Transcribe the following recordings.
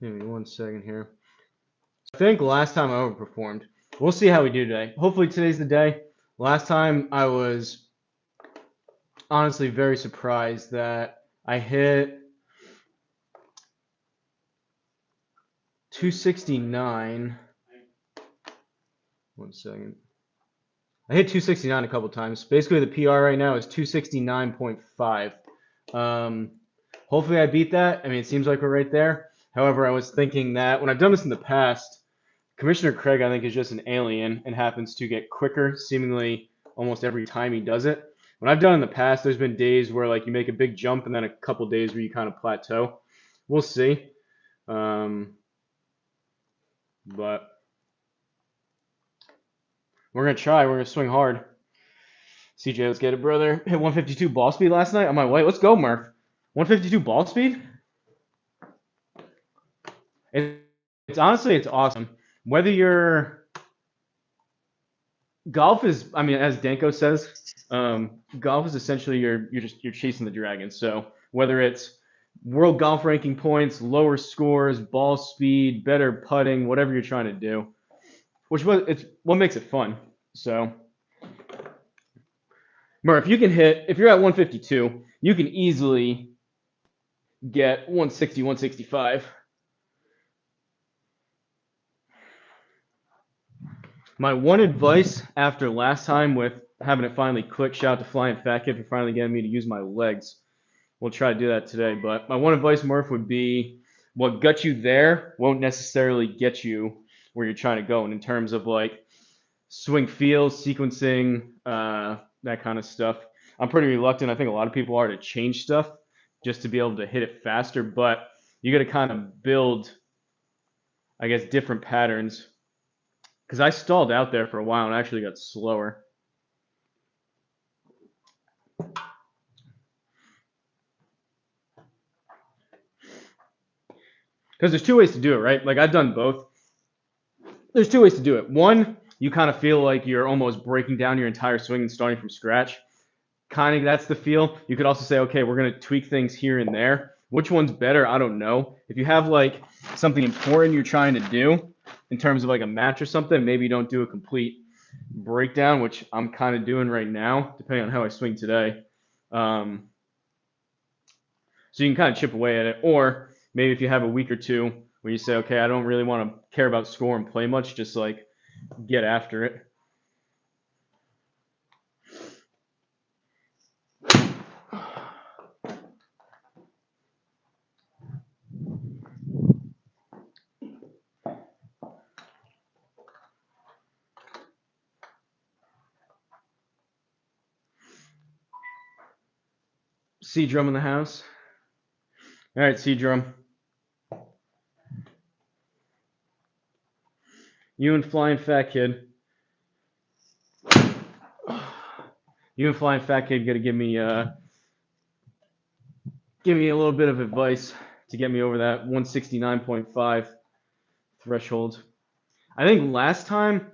Give me 1 second here. I think last time I overperformed. We'll see how we do today. Hopefully today's the day. Last time I was honestly very surprised that I hit 269. 1 second. I hit 269 a couple times. Basically, the PR right now is 269.5. Hopefully, I beat that. I mean, it seems like we're right there. However, I was thinking that when I've done this in the past, Commissioner Craig, I think, is just an alien and happens to get quicker seemingly almost every time he does it. When I've done it in the past, there's been days where like you make a big jump and then a couple days where you kind of plateau. We'll see. But we're going to try. We're going to swing hard. CJ, let's get it, brother. Hit 152 ball speed last night on my way. Let's go, Murph. 152 ball speed? It's honestly, it's awesome. Whether you're golf is, I mean, as Danko says, golf is essentially you're chasing the dragon. So whether it's world golf ranking points, lower scores, ball speed, better putting, whatever you're trying to do, it's what makes it fun. So, Murph, if you're at 152, you can easily get 160, 165. My one advice after last time with having it finally click, shout out to Flying Fat Kid for finally getting me to use my legs. We'll try to do that today. But my one advice, Murph, would be what got you there won't necessarily get you where you're trying to go. And in terms of like swing feel, sequencing, that kind of stuff. I'm pretty reluctant. I think a lot of people are to change stuff just to be able to hit it faster. But you got to kind of build, I guess, different patterns. Because I stalled out there for a while and actually got slower. Because there's two ways to do it, right? Like I've done both. There's two ways to do it. One, you kind of feel like you're almost breaking down your entire swing and starting from scratch. Kind of that's the feel. You could also say, okay, we're going to tweak things here and there. Which one's better? I don't know. If you have like something important you're trying to do in terms of like a match or something, maybe you don't do a complete breakdown, which I'm kind of doing right now, depending on how I swing today. So you can kind of chip away at it. Or maybe if you have a week or two where you say, okay, I don't really want to care about score and play much, just like get after it. C drum in the house. All right, C drum. You and Flying Fat Kid. You and Flying Fat Kid got to give me a little bit of advice to get me over that 169.5 threshold. I think last time,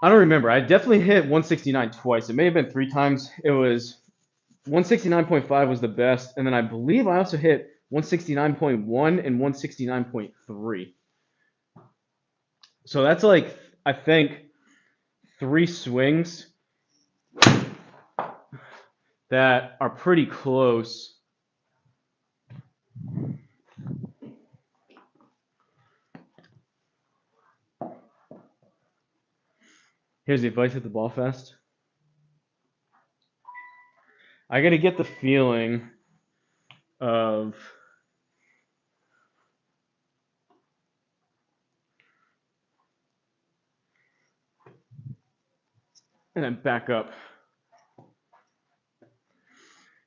I don't remember. I definitely hit 169 twice. It may have been 3 times. It was 169.5 was the best, and then I believe I also hit 169.1 and 169.3. So that's like, I think, 3 swings that are pretty close. Here's the advice at the ball fest. I got to get the feeling of and then back up.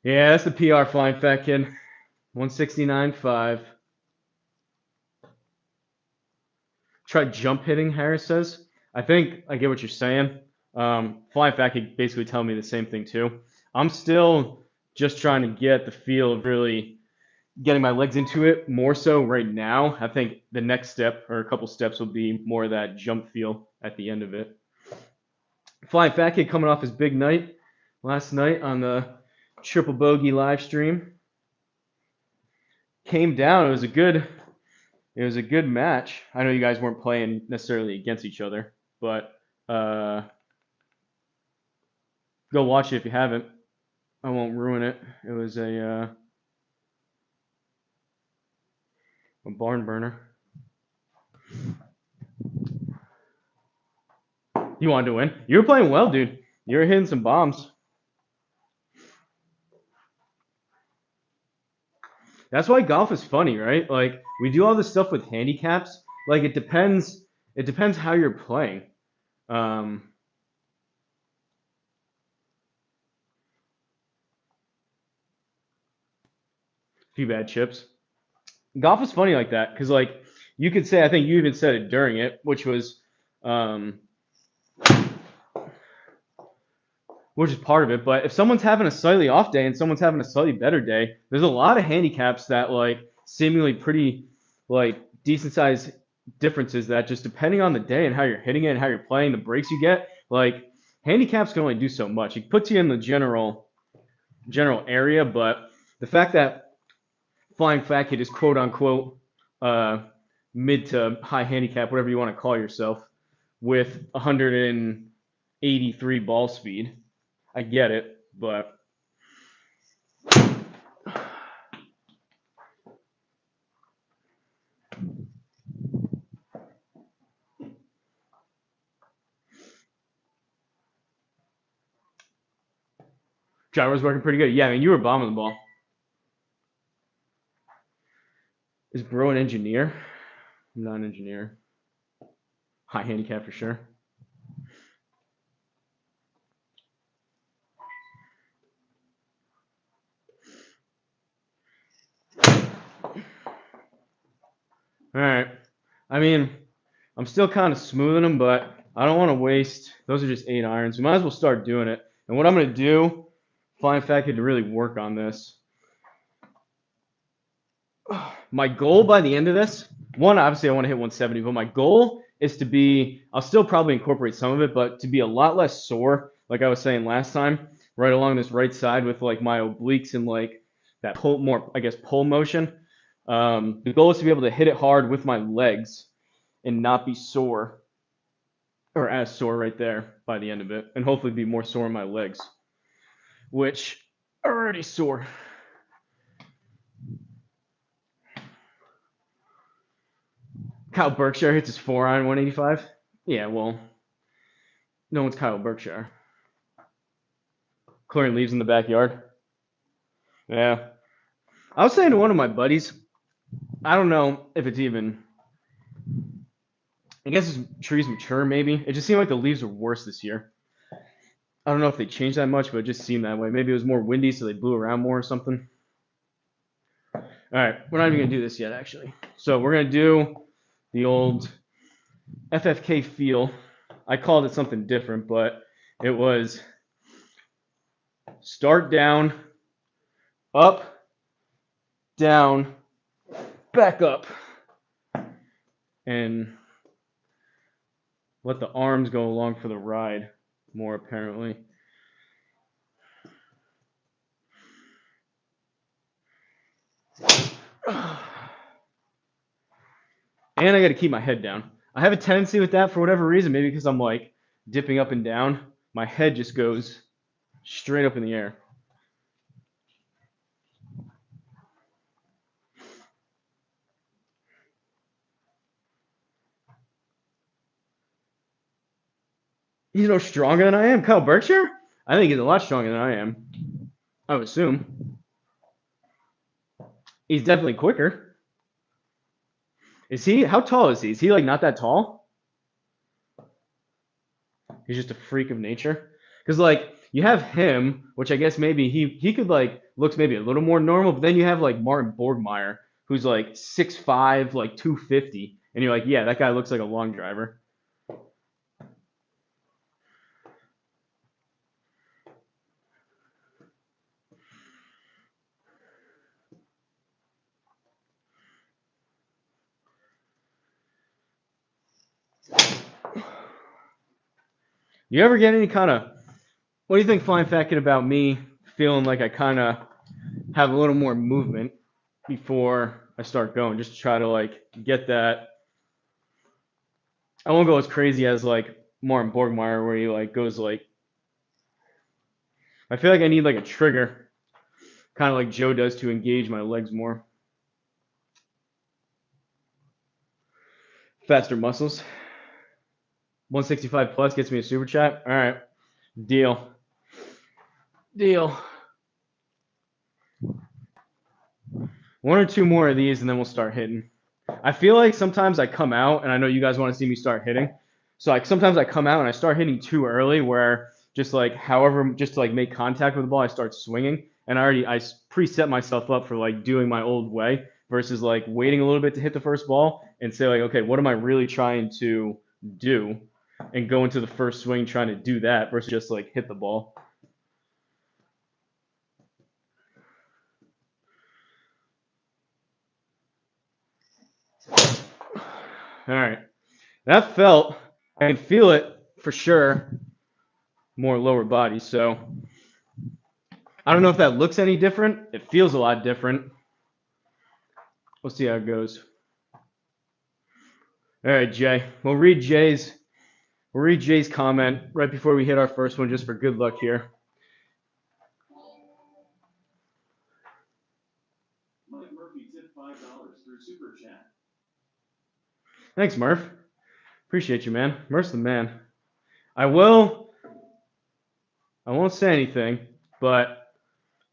Yeah, that's the PR Flying Fat Kid. 169.5. Try jump hitting, Harris says. I think I get what you're saying. Flying Fat Kid basically telling me the same thing too. I'm still just trying to get the feel of really getting my legs into it more so right now. I think the next step or a couple steps will be more of that jump feel at the end of it. Flying Fat Kid coming off his big night last night on the Triple Bogey live stream. Came down. It was a good It was a good match. I know you guys weren't playing necessarily against each other, but uh, go watch it if you haven't. I won't ruin it. It was a barn burner. You wanted to win. You were playing well, dude. You were hitting some bombs. That's why golf is funny, right? Like we do all this stuff with handicaps. Like it depends. It depends how you're playing. Um, few bad chips. Golf is funny like that because like you could say, I think you even said it during it, um, which is part of it. But if someone's having a slightly off day and someone's having a slightly better day, there's a lot of handicaps that like seemingly pretty like decent sized differences that just depending on the day and how you're hitting it and how you're playing, the breaks you get, like handicaps can only do so much. It puts you in the general area, but the fact that Flying Fat Kid is quote unquote uh, mid to high handicap, whatever you want to call yourself, with 183 ball speed. I get it, but gyro's working pretty good. Yeah, I mean, you were bombing the ball. Is Bro an engineer? I'm not an engineer. High handicap for sure. All right. I mean, I'm still kind of smoothing them, but I don't want to waste. Those are just 8 irons. We might as well start doing it. And what I'm going to do, Flying Fat Kid, to really work on this. My goal by the end of this, one, obviously I want to hit 170, but my goal is to be, I'll still probably incorporate some of it, but to be a lot less sore, like I was saying last time, right along this right side with like my obliques and like that pull, more, I guess, pull motion. The goal is to be able to hit it hard with my legs and not be sore or as sore right there by the end of it, and hopefully be more sore in my legs, which are already sore. Kyle Berkshire hits his 4-iron 185. Yeah, well, no one's Kyle Berkshire. Clearing leaves in the backyard. Yeah. I was saying to one of my buddies, I don't know if it's even, I guess it's trees mature maybe. It just seemed like the leaves were worse this year. I don't know if they changed that much, but it just seemed that way. Maybe it was more windy, so they blew around more or something. All right, we're not even going to do this yet, actually. So we're going to do the old FFK feel. I called it something different, but it was start down, up, down, back up, and let the arms go along for the ride more, apparently. And I got to keep my head down. I have a tendency with that for whatever reason, maybe because I'm like dipping up and down. My head just goes straight up in the air. He's no stronger than I am. Kyle Berkshire? I think he's a lot stronger than I am. I would assume. He's definitely quicker. Is he? How tall is he? Is he like not that tall? He's just a freak of nature. Because like you have him, which I guess maybe he could like looks maybe a little more normal, but then you have like Martin Borgmeyer, who's like 6'5", like 250, and you're like, yeah, that guy looks like a long driver. You ever get any kind of, what do you think, Flying Fat Kid, about me feeling like I kind of have a little more movement before I start going, just to try to like get that. I won't go as crazy as like Martin Borgmeyer where he like goes like. I feel like I need like a trigger, kind of like Joe does to engage my legs more. Faster muscles. 165 plus gets me a super chat. All right, deal. One or two more of these, and then we'll start hitting. I feel like sometimes I come out, and I know you guys want to see me start hitting. So like sometimes I come out and I start hitting too early, where just like however, just to like make contact with the ball, I start swinging, and I preset myself up for like doing my old way versus like waiting a little bit to hit the first ball and say like, okay, what am I really trying to do, and go into the first swing trying to do that versus just like hit the ball. All right, that felt. I can feel it for sure. More lower body, so I don't know if that looks any different. It feels a lot different. We'll see how it goes. All right, Jay. We'll read Jay's comment right before we hit our first one, just for good luck here. Mike Murphy tipped $5 through Super Chat. Thanks, Murph. Appreciate you, man. Murph's the man. I won't say anything, but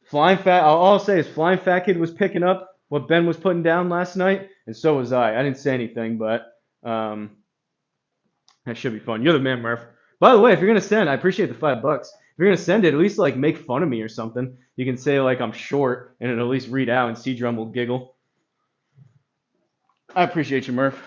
Flying Fat. All I'll say is Flying Fat Kid was picking up what Ben was putting down last night, and so was I. I didn't say anything, but that should be fun. You're the man, Murph. By the way, if you're gonna send, I appreciate the $5. If you're gonna send it, at least like make fun of me or something. You can say like I'm short, and it'll at least read out, and C-Drum will giggle. I appreciate you, Murph.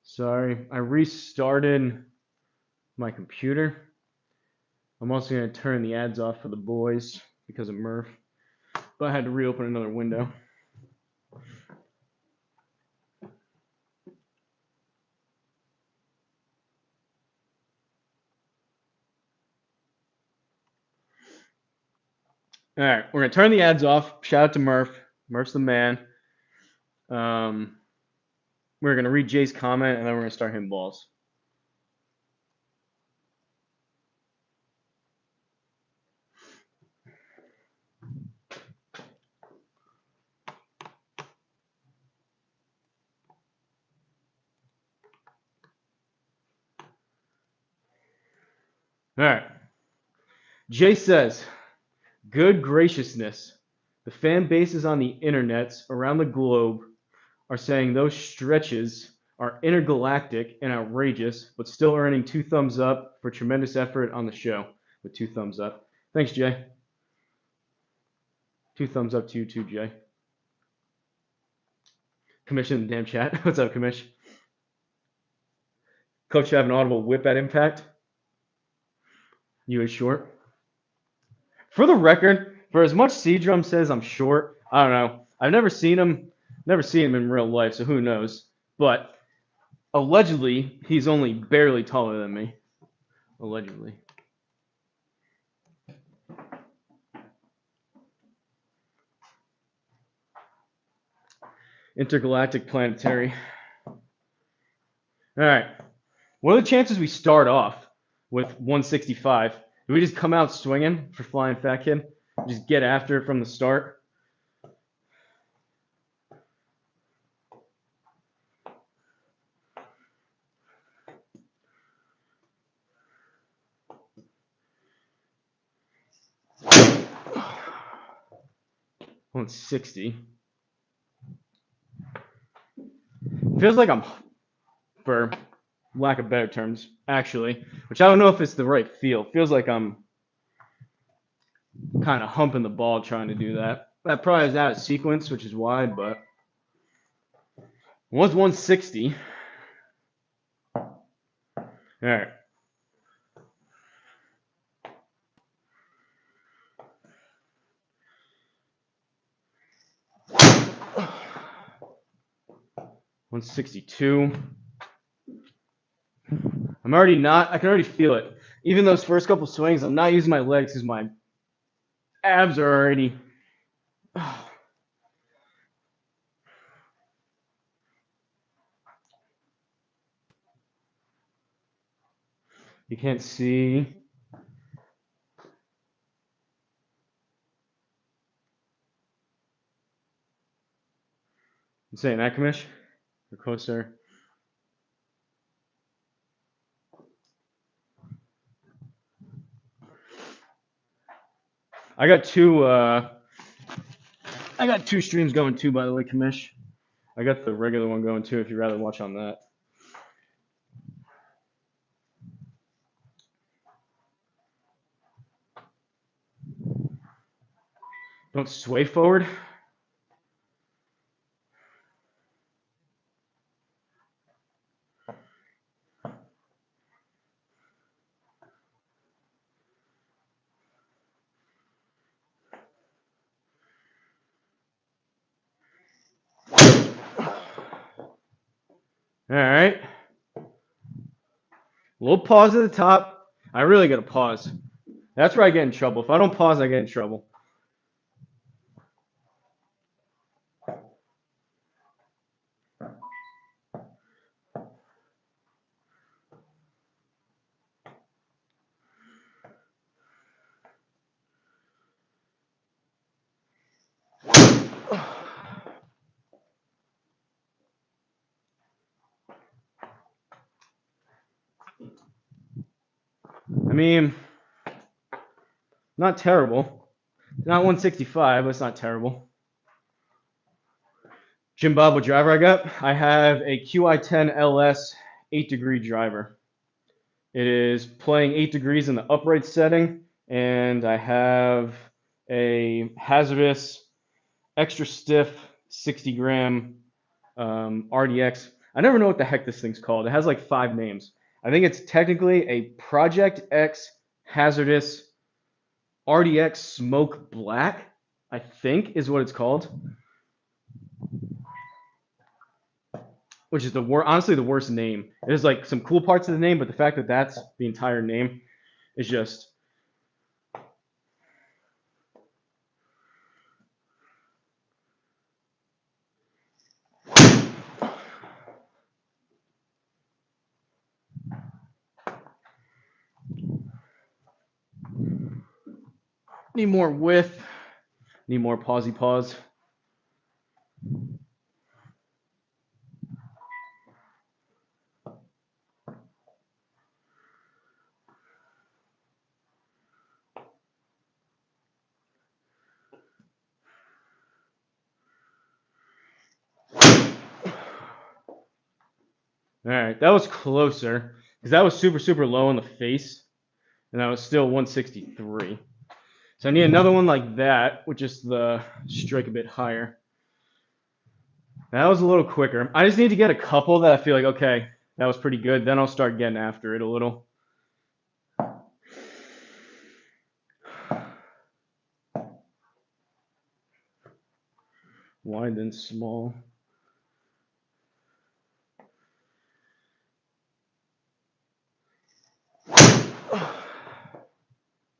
Sorry, I restarted my computer. I'm also gonna turn the ads off for the boys because of Murph, but I had to reopen another window. All right, we're gonna turn the ads off. Shout out to Murph. Murph's the man. We're gonna read Jay's comment, and then we're gonna start hitting balls. All right. Jay says, good graciousness. The fan bases on the internets around the globe are saying those stretches are intergalactic and outrageous, but still earning 2 thumbs up for tremendous effort on the show with 2 thumbs up. Thanks, Jay. 2 thumbs up to you too, Jay. Commission in the damn chat. What's up, Commish? Coach, have an audible whip at impact. You is short. For the record, for as much C-Drum says I'm short, I don't know. I've never seen him in real life, so who knows. But allegedly, he's only barely taller than me. Allegedly. Intergalactic planetary. All right. What are the chances we start off with 165? Do we just come out swinging for Flying Fat Kid? Just get after it from the start? One 60. Feels like I'm, for lack of better terms, actually, which I don't know if it's the right feel. Feels like I'm kind of humping the ball trying to do that. That probably is out of sequence, which is why, but it was 160. All right. 162. I can already feel it. Even those first couple swings, I'm not using my legs because my abs are already. You can't see. You saying that, Kamish? Or closer? I got two streams going too, by the way, Kamish. I got the regular one going too if you'd rather watch on that. Don't sway forward. All right. A little pause at the top. I really got to pause. That's where I get in trouble. If I don't pause, I get in trouble. I mean, not terrible. Not 165, but it's not terrible. Jim Bob, what driver I got? I have a QI10 LS 8-degree driver. It is playing 8 degrees in the upright setting, and I have a hazardous, extra stiff 60-gram RDX. I never know what the heck this thing's called. It has like 5 names. I think it's technically a Project X hazardous RDX Smoke Black, I think is what it's called. Which is honestly the worst name. There's like some cool parts of the name, but the fact that that's the entire name is just. Need more width. Need more pausey pause. All right, that was closer because that was super, super low in the face, and that was still 163. So I need another one like that, which is the strike a bit higher. That was a little quicker. I just need to get a couple that I feel like, okay, that was pretty good. Then I'll start getting after it a little. Wide then small.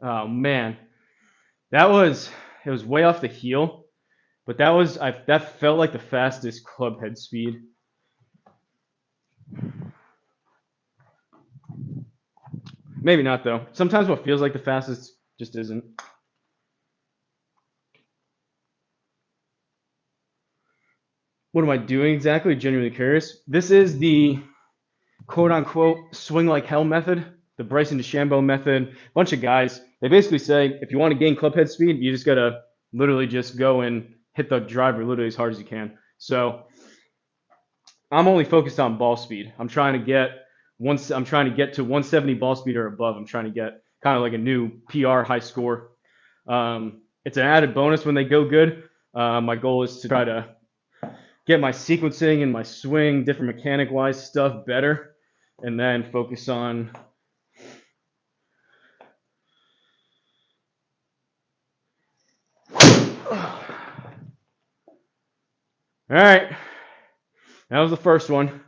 Oh man, it was way off the heel, but that felt like the fastest club head speed. Maybe not though. Sometimes what feels like the fastest just isn't. What am I doing exactly? Genuinely curious. This is the quote unquote swing like hell method, the Bryson DeChambeau method. A bunch of guys, they basically say if you want to gain club head speed, you just gotta literally just go and hit the driver literally as hard as you can. So I'm only focused on ball speed. I'm trying to get to 170 ball speed or above. I'm trying to get kind of like a new PR high score. It's an added bonus when they go good. My goal is to try to get my sequencing and my swing, different mechanic-wise stuff better, and then focus on. All right, That was the first one.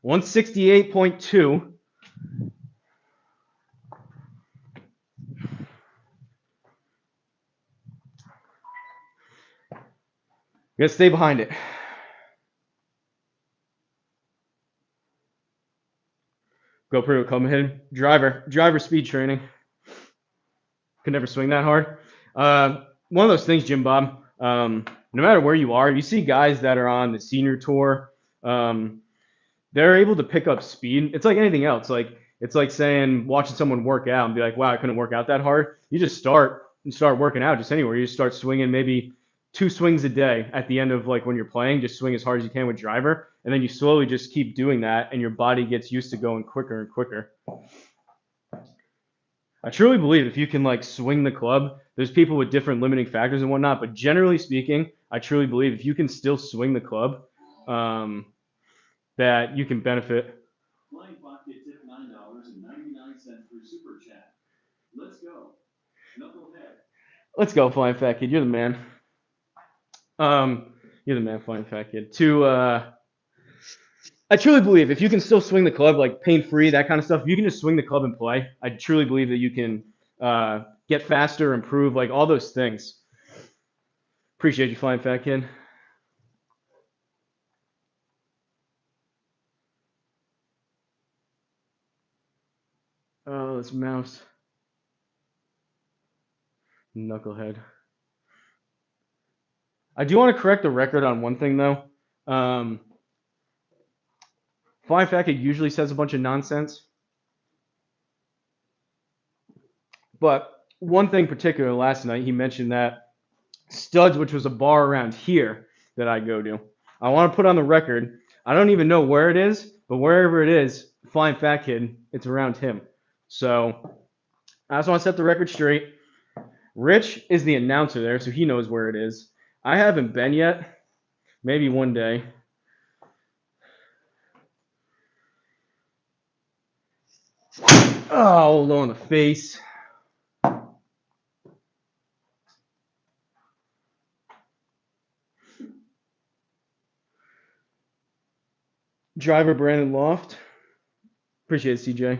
168.2. You gotta stay behind it. GoPro come ahead. Driver speed training. Could never swing that hard. One of those things, Jim Bob. No matter where you are, you see guys that are on the senior tour. They're able to pick up speed. It's like anything else. Like it's like saying watching someone work out and be like, wow, I couldn't work out that hard. You just start working out just anywhere. You just start swinging maybe 2 swings a day at the end of like when you're playing. Just swing as hard as you can with driver, and then you slowly just keep doing that, and your body gets used to going quicker and quicker. I truly believe if you can like swing the club, there's people with different limiting factors and whatnot, but generally speaking, I truly believe if you can still swing the club, that you can benefit. Flying Pocket tip $9.99 for super chat. Let's go. Knucklehead. Let's go, Flying Fat Kid. You're the man. You're the man, Flying Fat Kid. I truly believe if you can still swing the club like pain-free, that kind of stuff, if you can just swing the club and play, I truly believe that you can get faster, improve, like all those things. Appreciate you, Flying Fat Kid. Oh, this mouse. Knucklehead. I do want to correct the record on one thing, though. Flying Fat Kid usually says a bunch of nonsense. But one thing in particular last night, he mentioned that Studs, which was a bar around here that I go to. I want to put on the record, I don't even know where it is, but wherever it is, Flying Fat Kid, it's around him. So I just want to set the record straight. Rich is the announcer there, so he knows where it is. I haven't been yet. Maybe one day. Oh, low on the face. Driver Brandon Loft. Appreciate it, CJ.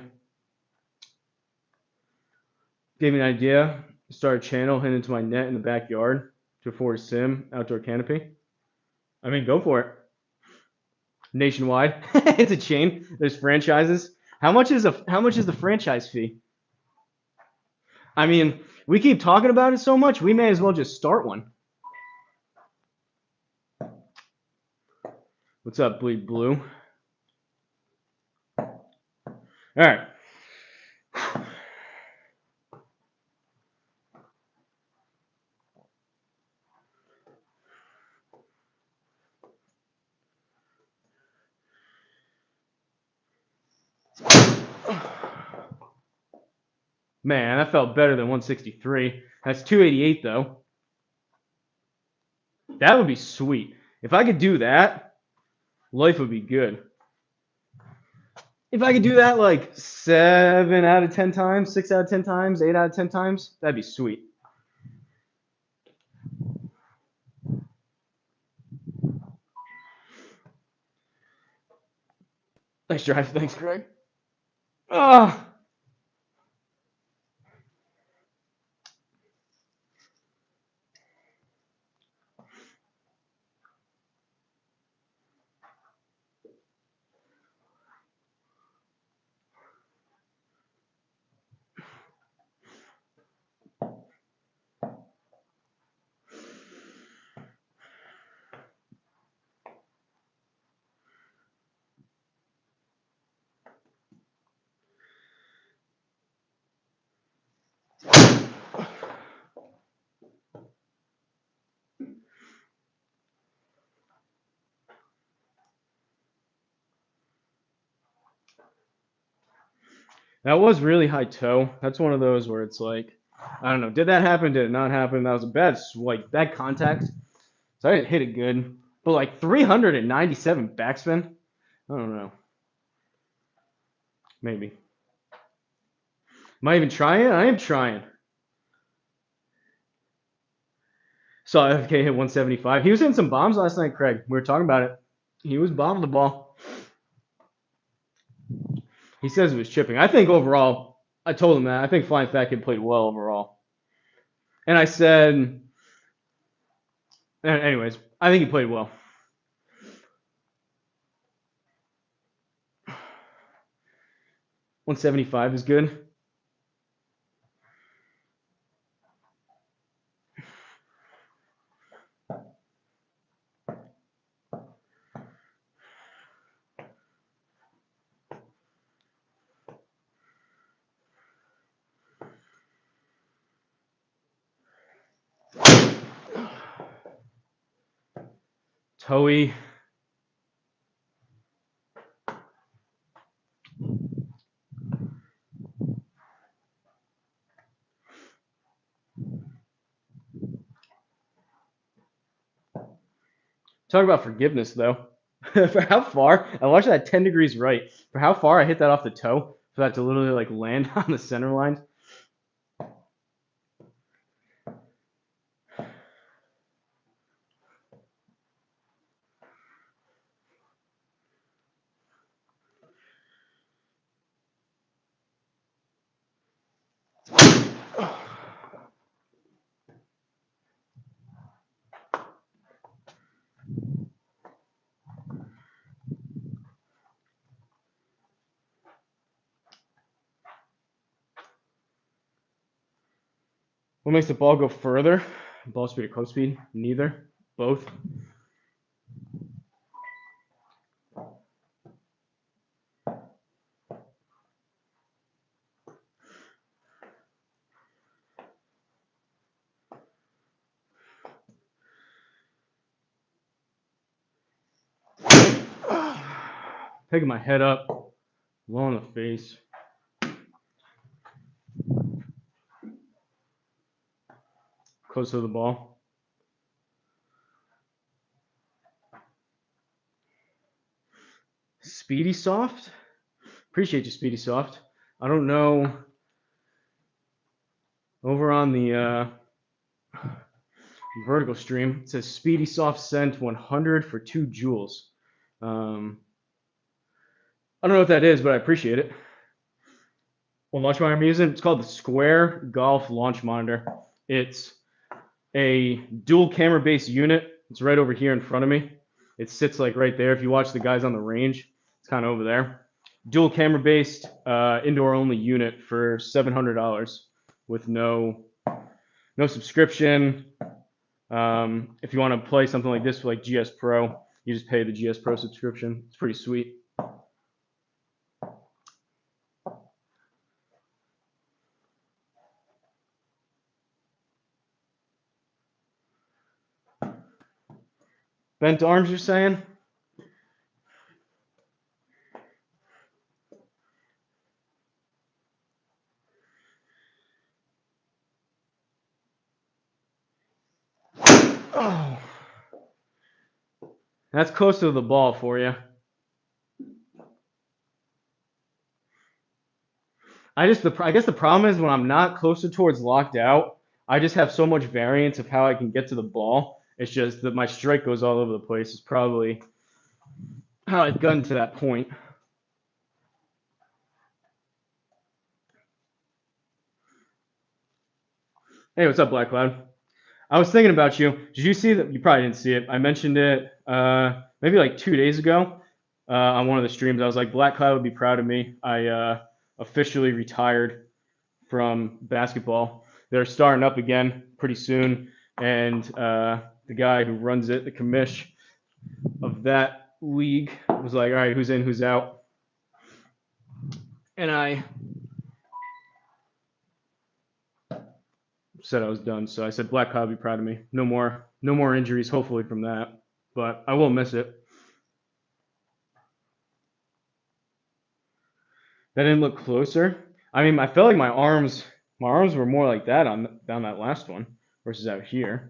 Gave me an idea. Start a channel, head into my net in the backyard to afford sim outdoor canopy. I mean, go for it. Nationwide. It's a chain. There's franchises. How much is the franchise fee? I mean, we keep talking about it so much, we may as well just start one. What's up, Bleed Blue? All right. Man, that felt better than 163. That's 288 though. That would be sweet. If I could do that, life would be good. If I could do that like 7 out of 10 times, 6 out of 10 times, 8 out of 10 times, that'd be sweet. Nice drive. Thanks, Greg. Ah. That was really high toe. That's one of those where it's like, I don't know. Did that happen? Did it not happen? That was a bad contact. So I didn't hit it good. But like 397 backspin? I don't know. Maybe. Am I even trying? I am trying. Saw FK hit 175. He was hitting some bombs last night, Craig. We were talking about it. He was bombing the ball. He says he was chipping. I think overall, I told him that. I think Flying Fat Kid played well overall. And I said, anyways, I think he played well. $175 is good. Toey. Talk about forgiveness, though. For how far, I watched that 10 degrees right. For how far I hit that off the toe, for that to literally like land on the center line. What makes the ball go further? Ball speed or club speed? Neither. Both. Picking my head up, low in the face. Close to the ball. Speedy Soft? Appreciate you, Speedy Soft. I don't know. Over on the vertical stream, it says Speedy Soft sent 100 for 2 joules. I don't know what that is, but I appreciate it. What launch monitor I'm using? It's called the Square Golf Launch Monitor. It's a dual camera based unit. It's right over here in front of me. It sits like right there. If you watch the guys on the range, it's kind of over there. Dual camera based, indoor only unit for $700 with no subscription. If you want to play something like this for like GSPro, you just pay the GSPro subscription. It's pretty sweet. Bent arms, you're saying? Oh, that's close to the ball for you. I guess the problem is when I'm not closer towards locked out, I just have so much variance of how I can get to the ball. It's just that my strike goes all over the place. It's probably how I've gotten to that point. Hey, what's up, Black Cloud? I was thinking about you. Did you see that? You probably didn't see it. I mentioned it maybe like 2 days ago on one of the streams. I was like, Black Cloud would be proud of me. I officially retired from basketball. They're starting up again pretty soon, and the guy who runs it, the commish of that league, was like, all right, who's in, who's out? And I said I was done. So I said Black Cloud would be proud of me. No more injuries, hopefully, from that. But I will miss it. That didn't look closer. I mean, I felt like my arms were more like that on down that last one versus out here.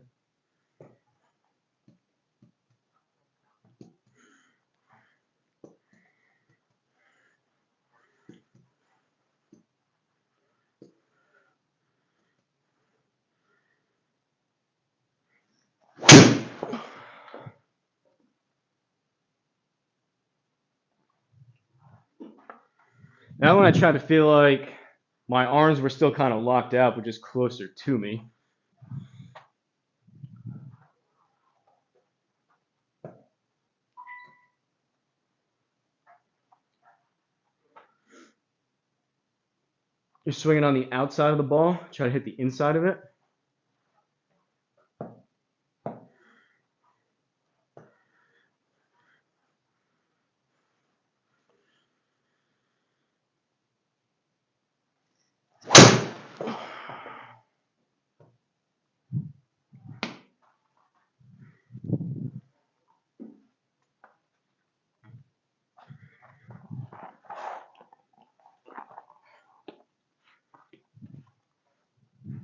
That one I tried to feel like my arms were still kind of locked out, but just closer to me. You're swinging on the outside of the ball. Try to hit the inside of it.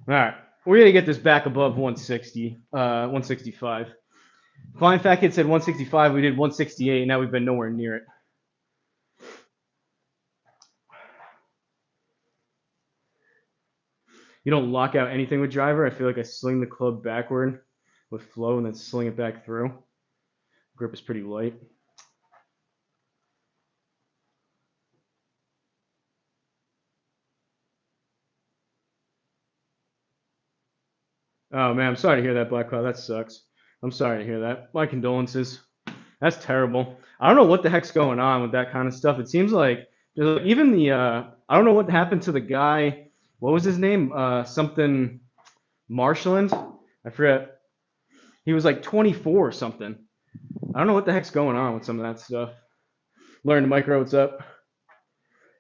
All right, we're gonna get this back above 160, 165. Flying Fat Kid said 165. We did 168. Now we've been nowhere near it. You don't lock out anything with driver. I feel like I sling the club backward with flow and then sling it back through. Grip is pretty light. Oh man, I'm sorry to hear that, Black Cloud. That sucks. I'm sorry to hear that. My condolences. That's terrible. I don't know what the heck's going on with that kind of stuff. It seems like even the I don't know what happened to the guy. What was his name? Something Marshland. I forget. He was like 24 or something. I don't know what the heck's going on with some of that stuff. Learn to micro, what's up?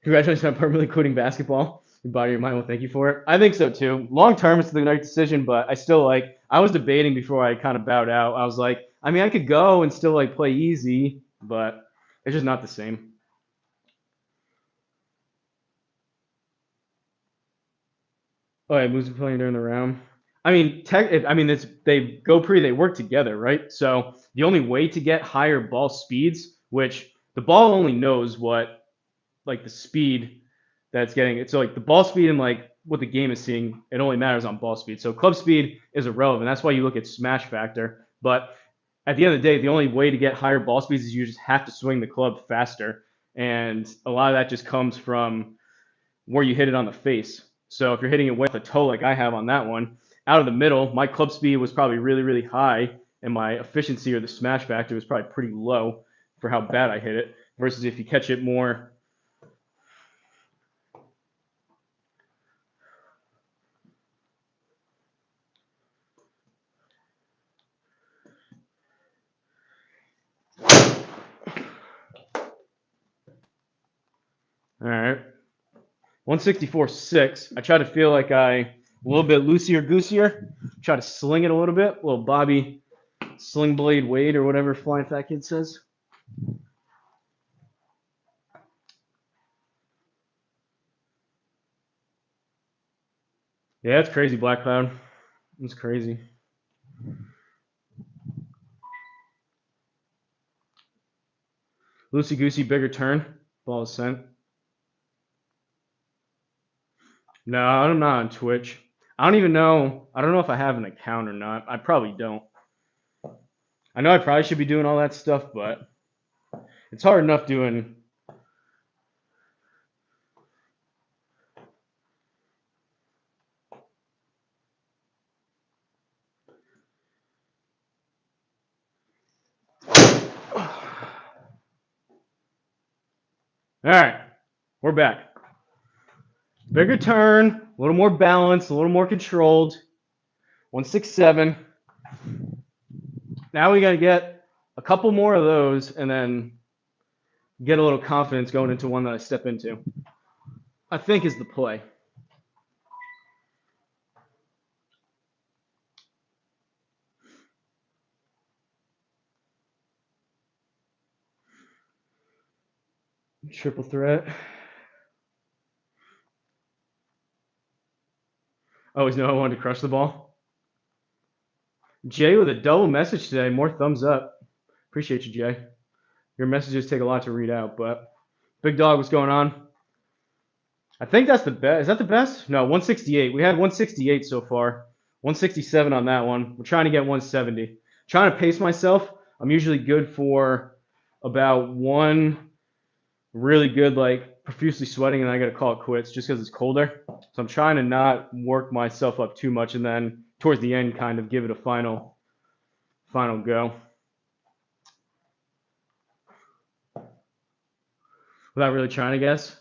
Congratulations on permanently quitting basketball. Your body, your mind will thank you for it. I think so too. Long term, it's the right decision, but I still I was debating before I kind of bowed out. I was like, I mean, I could go and still like play easy, but it's just not the same. Oh, yeah, moves playing during the round. I mean, they go pre, they work together, right? So the only way to get higher ball speeds, which the ball only knows what like the speed that's getting it. So like the ball speed and like what the game is seeing, it only matters on ball speed. So club speed is irrelevant. That's why you look at smash factor. But at the end of the day, the only way to get higher ball speeds is you just have to swing the club faster. And a lot of that just comes from where you hit it on the face. So if you're hitting it with a toe like I have on that one, out of the middle, my club speed was probably really, really high, and my efficiency or the smash factor was probably pretty low for how bad I hit it. Versus if you catch it more. All right. 164.6. I try to feel like a little bit loosier goosier. Try to sling it a little bit. Little Bobby Sling Blade Wade or whatever Flying Fat Kid says. Yeah, it's crazy, Black Cloud. It's crazy. Loosey goosey, bigger turn. Ball is sent. No, I'm not on Twitch. I don't even know. I don't know if I have an account or not. I probably don't. I know I probably should be doing all that stuff, but it's hard enough doing. All right, we're back. Bigger turn, a little more balanced, a little more controlled. 167. Now we got to get a couple more of those and then get a little confidence going into one that I step into. I think is the play. Triple threat. Always know I wanted to crush the ball. Jay with a double message today. More thumbs up. Appreciate you, Jay. Your messages take a lot to read out, but Big Dog, what's going on? I think that's the best. Is that the best? No, 168. We had 168 so far. 167 on that one. We're trying to get 170. Trying to pace myself. I'm usually good for about one really good, like profusely sweating and I got to call it quits just because it's colder. So I'm trying to not work myself up too much and then towards the end kind of give it a final go. Without really trying to guess.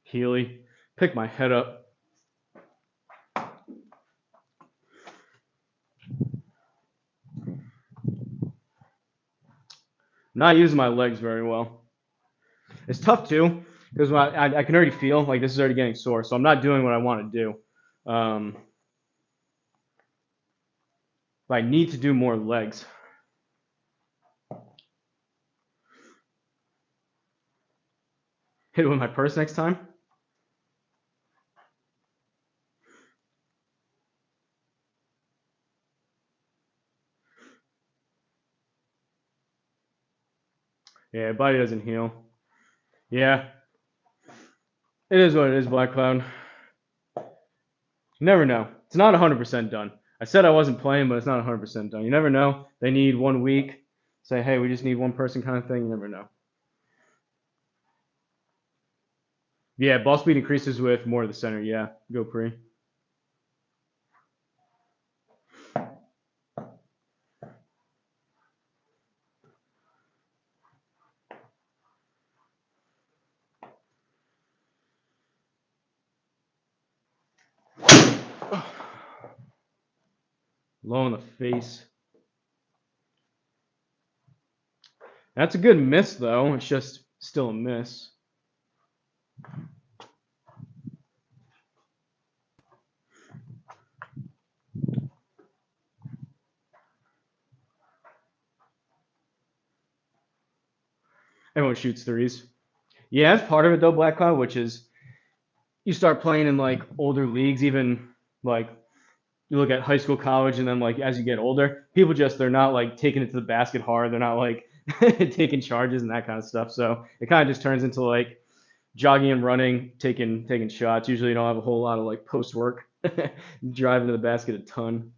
Healy, pick my head up. Not using my legs very well. It's tough too because I can already feel like this is already getting sore, so I'm not doing what I want to do. But I need to do more legs. Hit it with my purse next time. Yeah, body doesn't heal. Yeah, it is what it is, Black Cloud. You never know. It's not 100% done. I said I wasn't playing, but it's not 100% done. You never know. They need 1 week. Say, hey, we just need one person kind of thing. You never know. Yeah, ball speed increases with more of the center. Yeah, go pre. Low in the face. That's a good miss, though. It's just still a miss. Everyone shoots threes. Yeah, that's part of it, though, Black Cloud, which is you start playing in like older leagues, even like you look at high school, college, and then like as you get older, people just they're not like taking it to the basket hard. They're not like taking charges and that kind of stuff. So it kind of just turns into like jogging and running, taking shots. Usually you don't have a whole lot of like post work, driving to the basket a ton.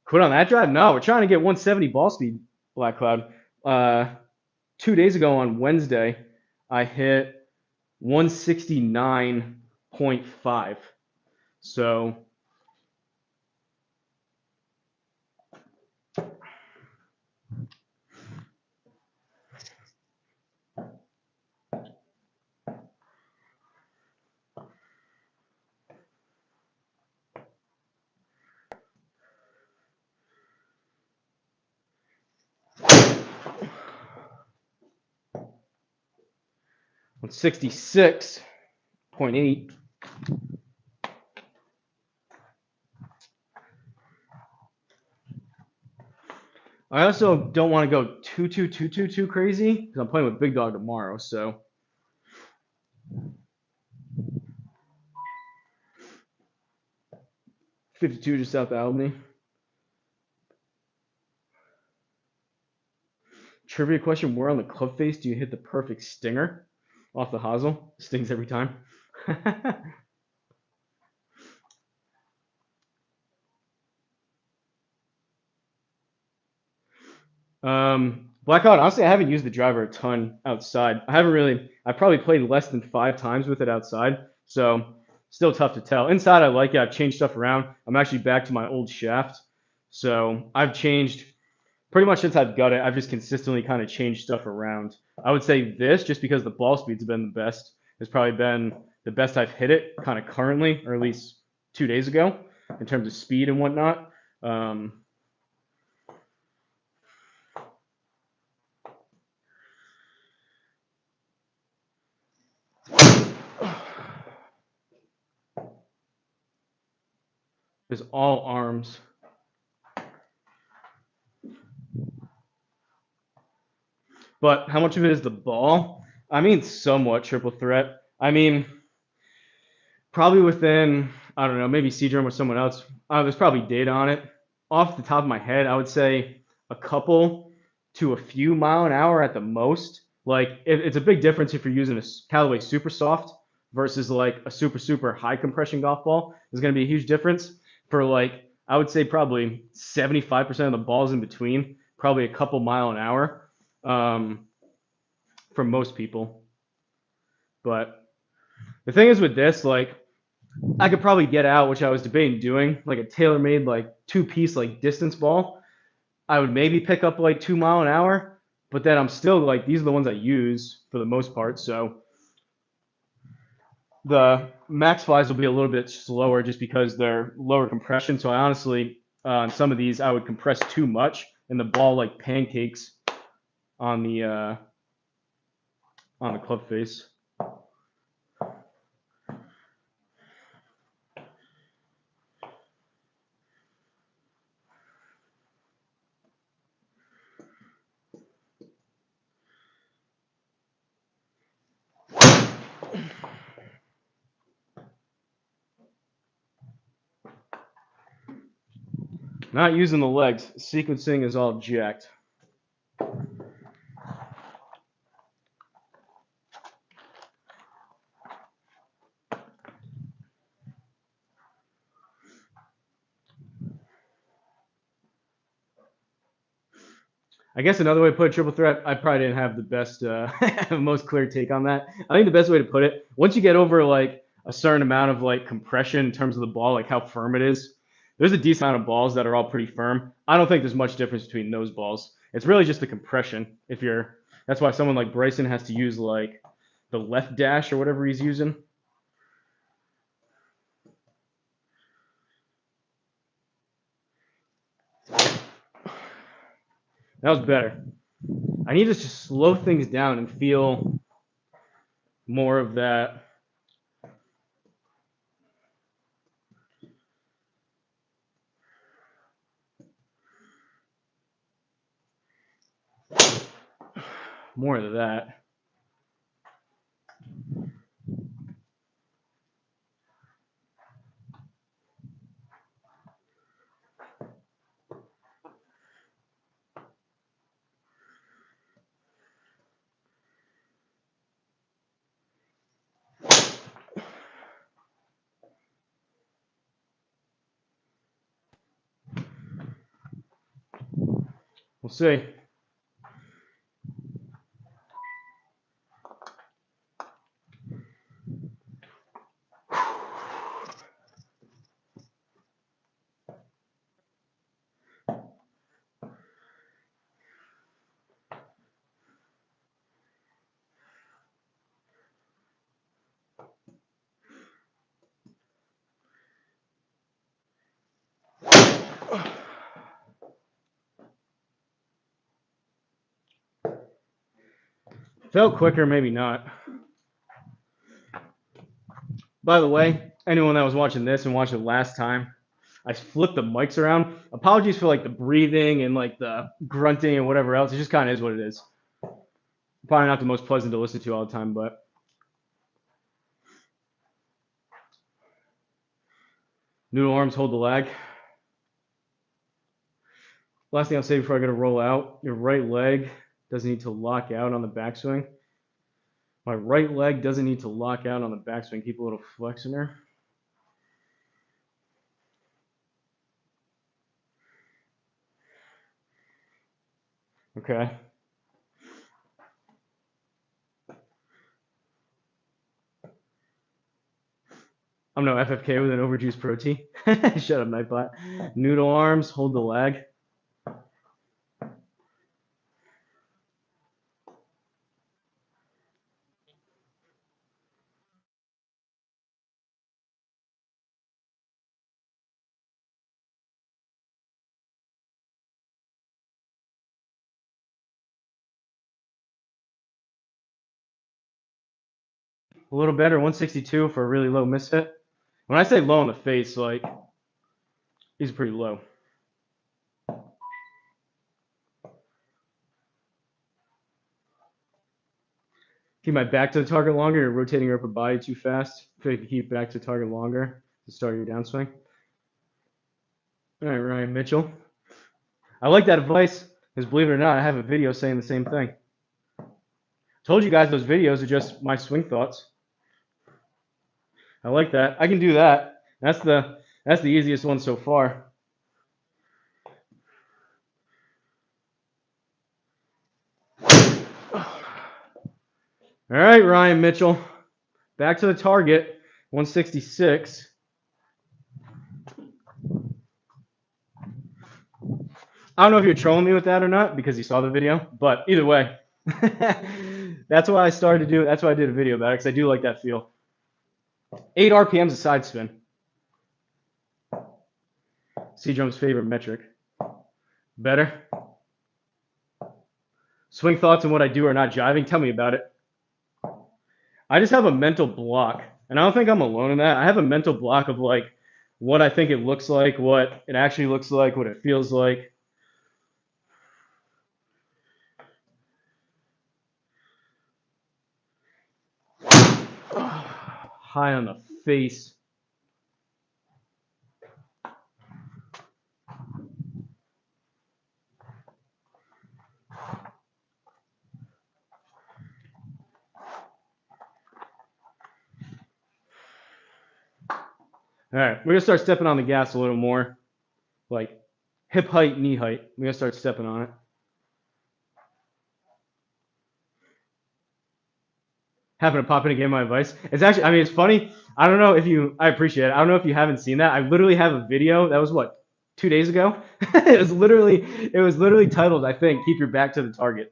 Quit on that drive? No, we're trying to get 170 ball speed, Black Cloud. 2 days ago on Wednesday, I hit 169.5. So on 66.8. I also don't want to go too crazy because I'm playing with Big Dog tomorrow. So 52 just south of Albany. Trivia question: where on the club face do you hit the perfect stinger? Off the hosel. Stings every time. Blackout, honestly, I haven't used the driver a ton outside. I probably played less than 5 times with it outside. So still tough to tell. Inside, I like it. I've changed stuff around. I'm actually back to my old shaft. So I've changed pretty much since I've got it. I've just consistently kind of changed stuff around. I would say this, just because the ball speed's been the best, has probably been the best I've hit it kind of currently, or at least 2 days ago, in terms of speed and whatnot. Is all arms. But how much of it is the ball? I mean, somewhat triple threat. I mean, probably within, I don't know, maybe Seadrum or someone else. There's probably data on it. Off the top of my head, I would say a couple to a few mile an hour at the most. Like it's a big difference if you're using a Callaway Super Soft versus like a super high compression golf ball. There's going to be a huge difference for like I would say probably 75% of the balls in between, probably a couple mile an hour for most people. But the thing is with this, like I could probably get out, which I was debating doing, like a tailor-made like two-piece like distance ball. I would maybe pick up like 2 mile an hour, but then I'm still like these are the ones I use for the most part. So the max flies will be a little bit slower just because they're lower compression. So I honestly, on some of these, I would compress too much, and the ball like pancakes on the club face. Not using the legs. Sequencing is all jacked. I guess another way to put a triple threat, I probably didn't have the best, most clear take on that. I think the best way to put it, once you get over like a certain amount of like compression in terms of the ball, like how firm it is, there's a decent amount of balls that are all pretty firm. I don't think there's much difference between those balls. It's really just the compression. That's why someone like Bryson has to use like the left dash or whatever he's using. That was better. I need to just slow things down and feel more of that. More of that. We'll see. Felt quicker, maybe not. By the way, anyone that was watching this and watched it last time, I flipped the mics around. Apologies for like the breathing and like the grunting and whatever else. It just kind of is what it is. Probably not the most pleasant to listen to all the time, but noodle arms hold the lag. Last thing I'll say before I go to roll out, your right leg doesn't need to lock out on the backswing. My right leg doesn't need to lock out on the backswing. Keep a little flex in there. Okay. I'm no FFK with an overjuiced protein. Shut up, Nightbot. Noodle arms, hold the lag. A little better, 162 for a really low miss hit. When I say low in the face, like, he's pretty low. Keep my back to the target longer. You're rotating your upper body too fast. Feel like you keep back to the target longer to start your downswing. All right, Ryan Mitchell. I like that advice. Because believe it or not, I have a video saying the same thing. Told you guys those videos are just my swing thoughts. I like that. I can do that. That's the easiest one so far. All right, Ryan Mitchell. Back to the target, 166. I don't know if you're trolling me with that or not because you saw the video, but either way, that's why I started to do it. That's why I did a video about it because I do like that feel. 8 RPMs a side spin. C-Drum's favorite metric. Better? Swing thoughts on what I do are not jiving? Tell me about it. I just have a mental block, and I don't think I'm alone in that. I have a mental block of like what I think it looks like, what it actually looks like, what it feels like. High on the face. All right, we're gonna start stepping on the gas a little more, like hip height, knee height. We're gonna start stepping on it. Happen to pop in and give my advice. It's actually, I mean, it's funny. I don't know if you, I appreciate it. I don't know if you haven't seen that. I literally have a video that was what, 2 days ago. it was literally titled, I think, "Keep Your Back to the Target."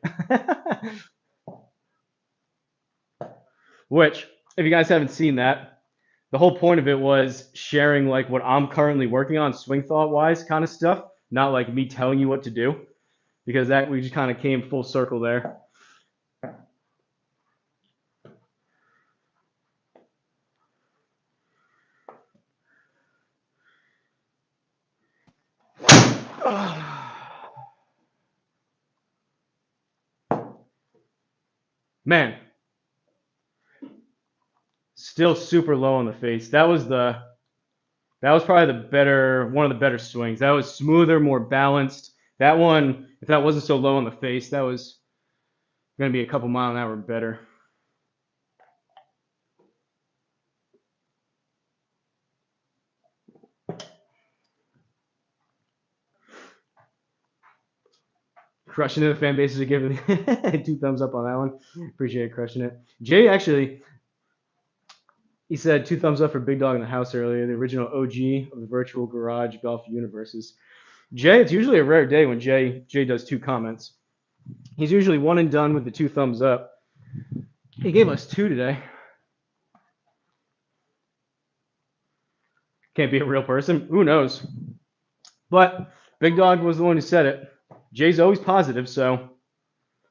Which, if you guys haven't seen that, the whole point of it was sharing like what I'm currently working on, swing thought wise, kind of stuff. Not like me telling you what to do, because that we just kind of came full circle there. Man, still super low on the face. That was probably one of the better swings. That was smoother, more balanced. That one, if that wasn't so low on the face, that was gonna be a couple mile an hour better. Crushing it. The fan bases are giving 2 thumbs up on that one. Appreciate it, crushing it. Jay actually, he said 2 thumbs up for Big Dog in the House earlier, the original OG of the virtual garage golf universes. Jay, it's usually a rare day when Jay does 2 comments. He's usually one and done with the 2 thumbs up. He gave us 2 today. Can't be a real person. Who knows? But Big Dog was the one who said it. Jay's always positive, so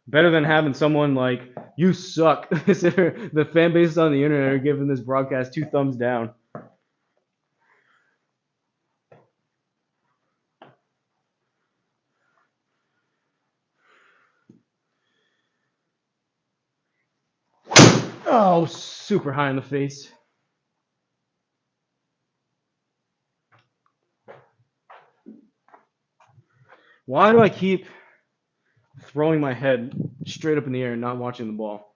better than having someone like, "You suck." The fan bases on the internet are giving this broadcast 2 thumbs down. Oh, super high in the face. Why do I keep throwing my head straight up in the air and not watching the ball?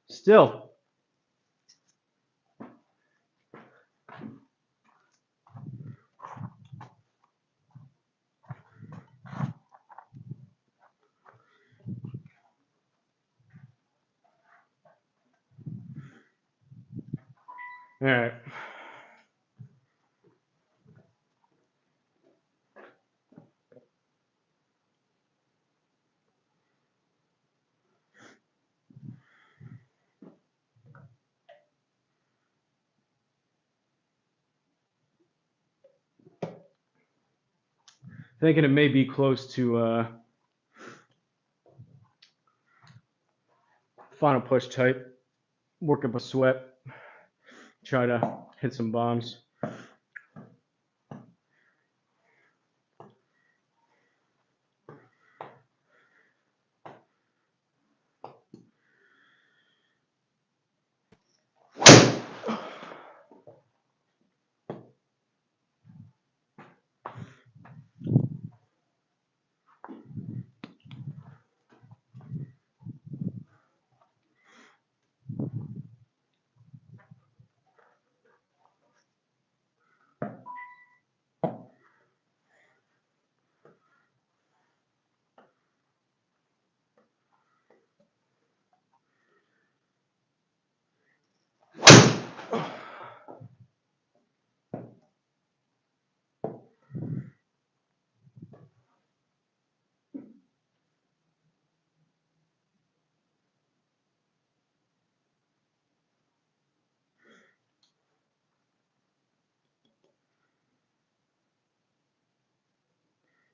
Still. All right. Thinking it may be close to final push type. Work up a sweat. Try to hit some bombs.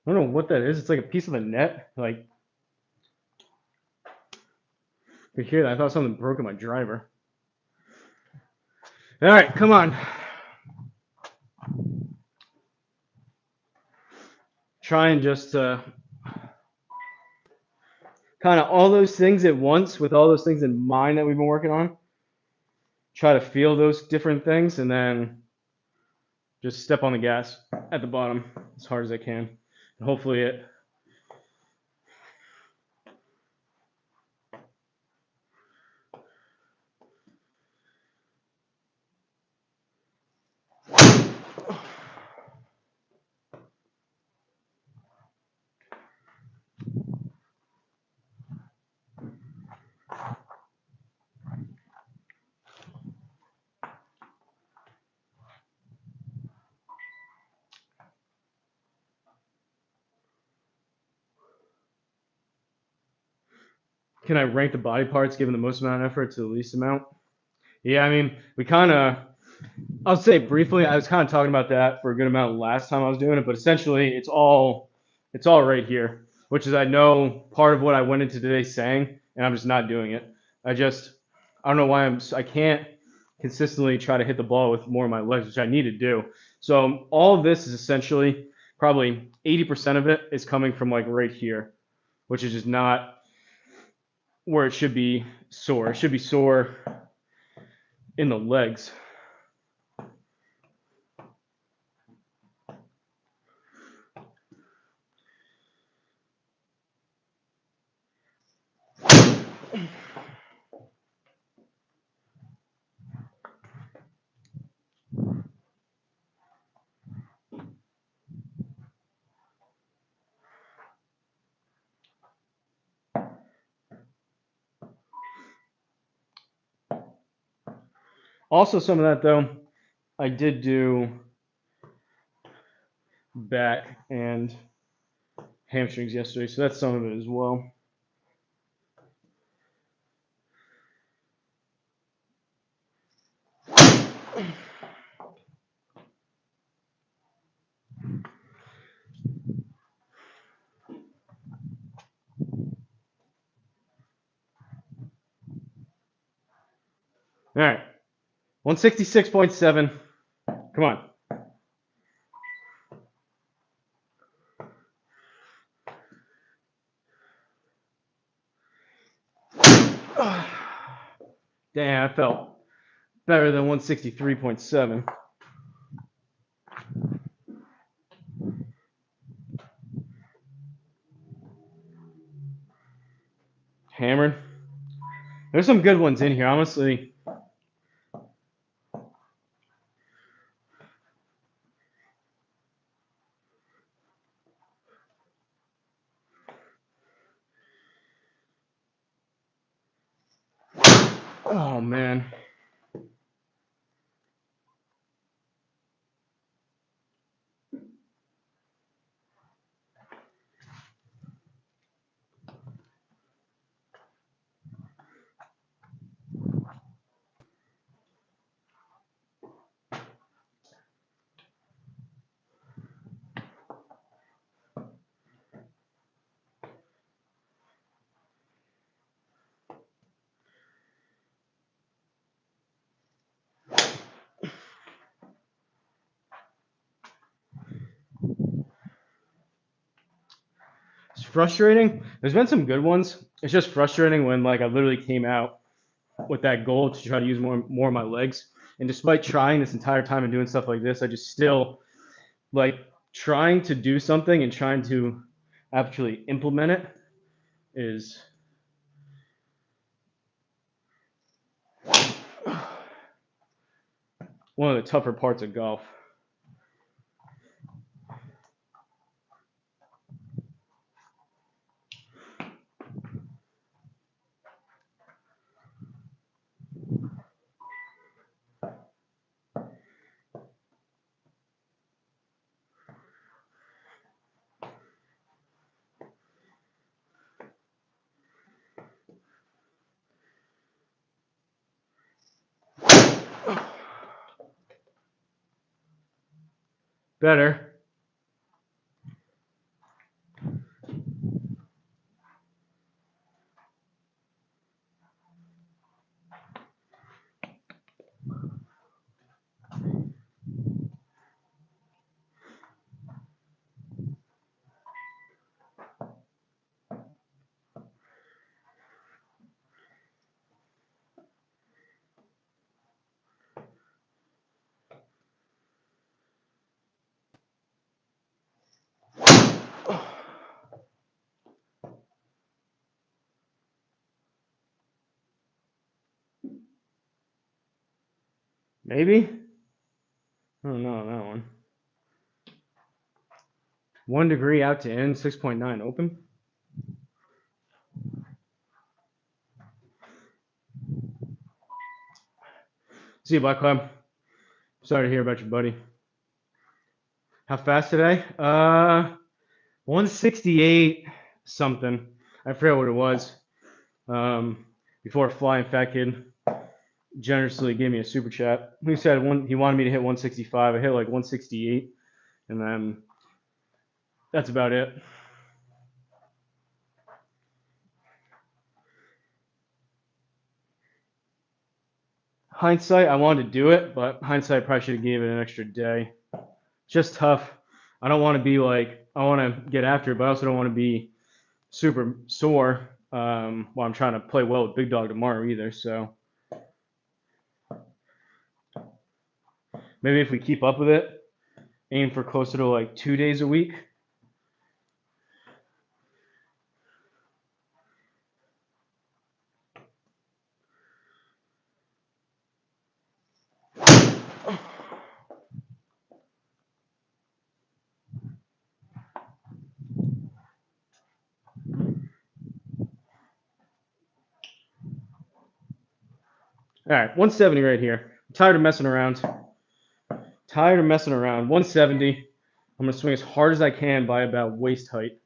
I don't know what that is. It's like a piece of a net. Like, you hear that? I thought something broke in my driver. All right, come on. Try and just kind of all those things at once with all those things in mind that we've been working on. Try to feel those different things and then just step on the gas at the bottom as hard as I can. And hopefully it. Can I rank the body parts given the most amount of effort to the least amount? Yeah, I mean, we kind of, I'll say briefly, I was kind of talking about that for a good amount last time I was doing it, but essentially it's all right here, which is I know part of what I went into today saying, and I'm just not doing it. I don't know why I can't consistently try to hit the ball with more of my legs, which I need to do. So all of this is essentially probably 80% of it is coming from like right here, which is just not where it should be sore. It should be sore in the legs. Also, some of that though, I did do back and hamstrings yesterday, so that's some of it as well. All right, 166.7. Come on. Damn, I felt better than 163.7. Hammered. There's some good ones in here, honestly. Oh man. frustrating. There's been some good ones. It's just frustrating when like I literally came out with that goal to try to use more of my legs. And despite trying this entire time and doing stuff like this, I just still like trying to do something and trying to actually implement it is one of the tougher parts of golf. Better. Maybe? I don't know on that one. 1 degree out to in, 6.9 open. See you, Black Club. Sorry to hear about your buddy. How fast today? 168 something. I forget what it was. Before Flying Fat Kid generously gave me a super chat. He said he wanted me to hit 165. I hit like 168, and then that's about it. Hindsight, I wanted to do it, but hindsight probably should have gave it an extra day. Just tough. I don't want to be like, I want to get after it, but I also don't want to be super sore while I'm trying to play well with Big Dog tomorrow either. So maybe if we keep up with it, aim for closer to like 2 days a week. All right, 170 right here. I'm tired of messing around. 170. I'm going to swing as hard as I can by about waist height.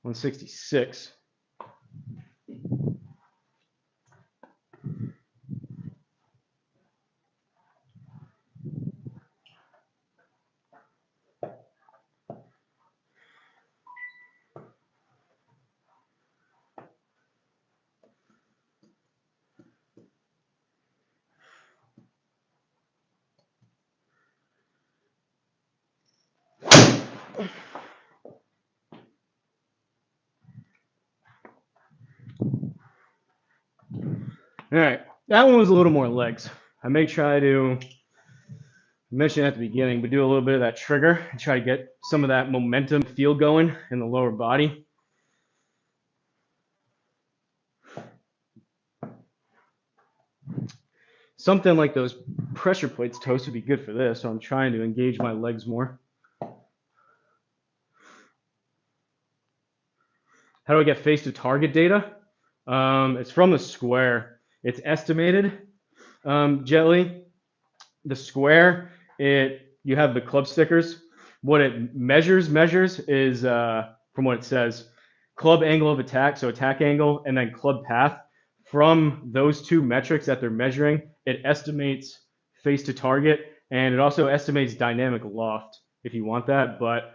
$166. All right, that one was a little more legs. I may try to mention at the beginning, but do a little bit of that trigger and try to get some of that momentum feel going in the lower body. Something like those pressure plates toast would be good for this, so I'm trying to engage my legs more. How do I get face to target data? It's from the square. It's estimated, gently. The square, you have the club stickers. What it measures is, from what it says, club angle of attack, so attack angle, and then club path. From those two metrics that they're measuring, it estimates face to target, and it also estimates dynamic loft if you want that. But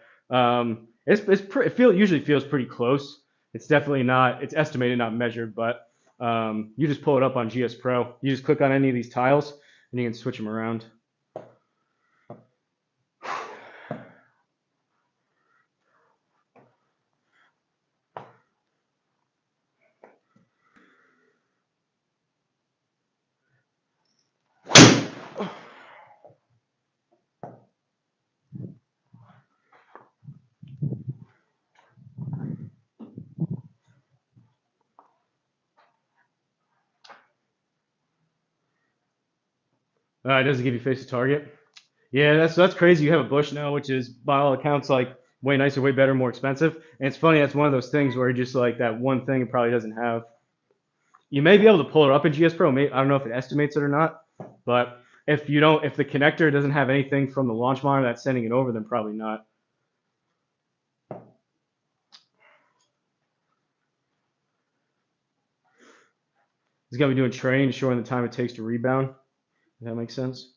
it usually feels pretty close. It's definitely not. It's estimated, not measured. But you just pull it up on GSPro. You just click on any of these tiles, and you can switch them around. It doesn't give you face to target. Yeah, that's crazy. You have a bush now, which is by all accounts like way nicer, way better, more expensive. And it's funny, that's one of those things where just like that one thing it probably doesn't have. You may be able to pull it up in GSPro. I don't know if it estimates it or not, but if the connector doesn't have anything from the launch monitor that's sending it over, then probably not. He's gonna be doing training, showing the time it takes to rebound. If that makes sense.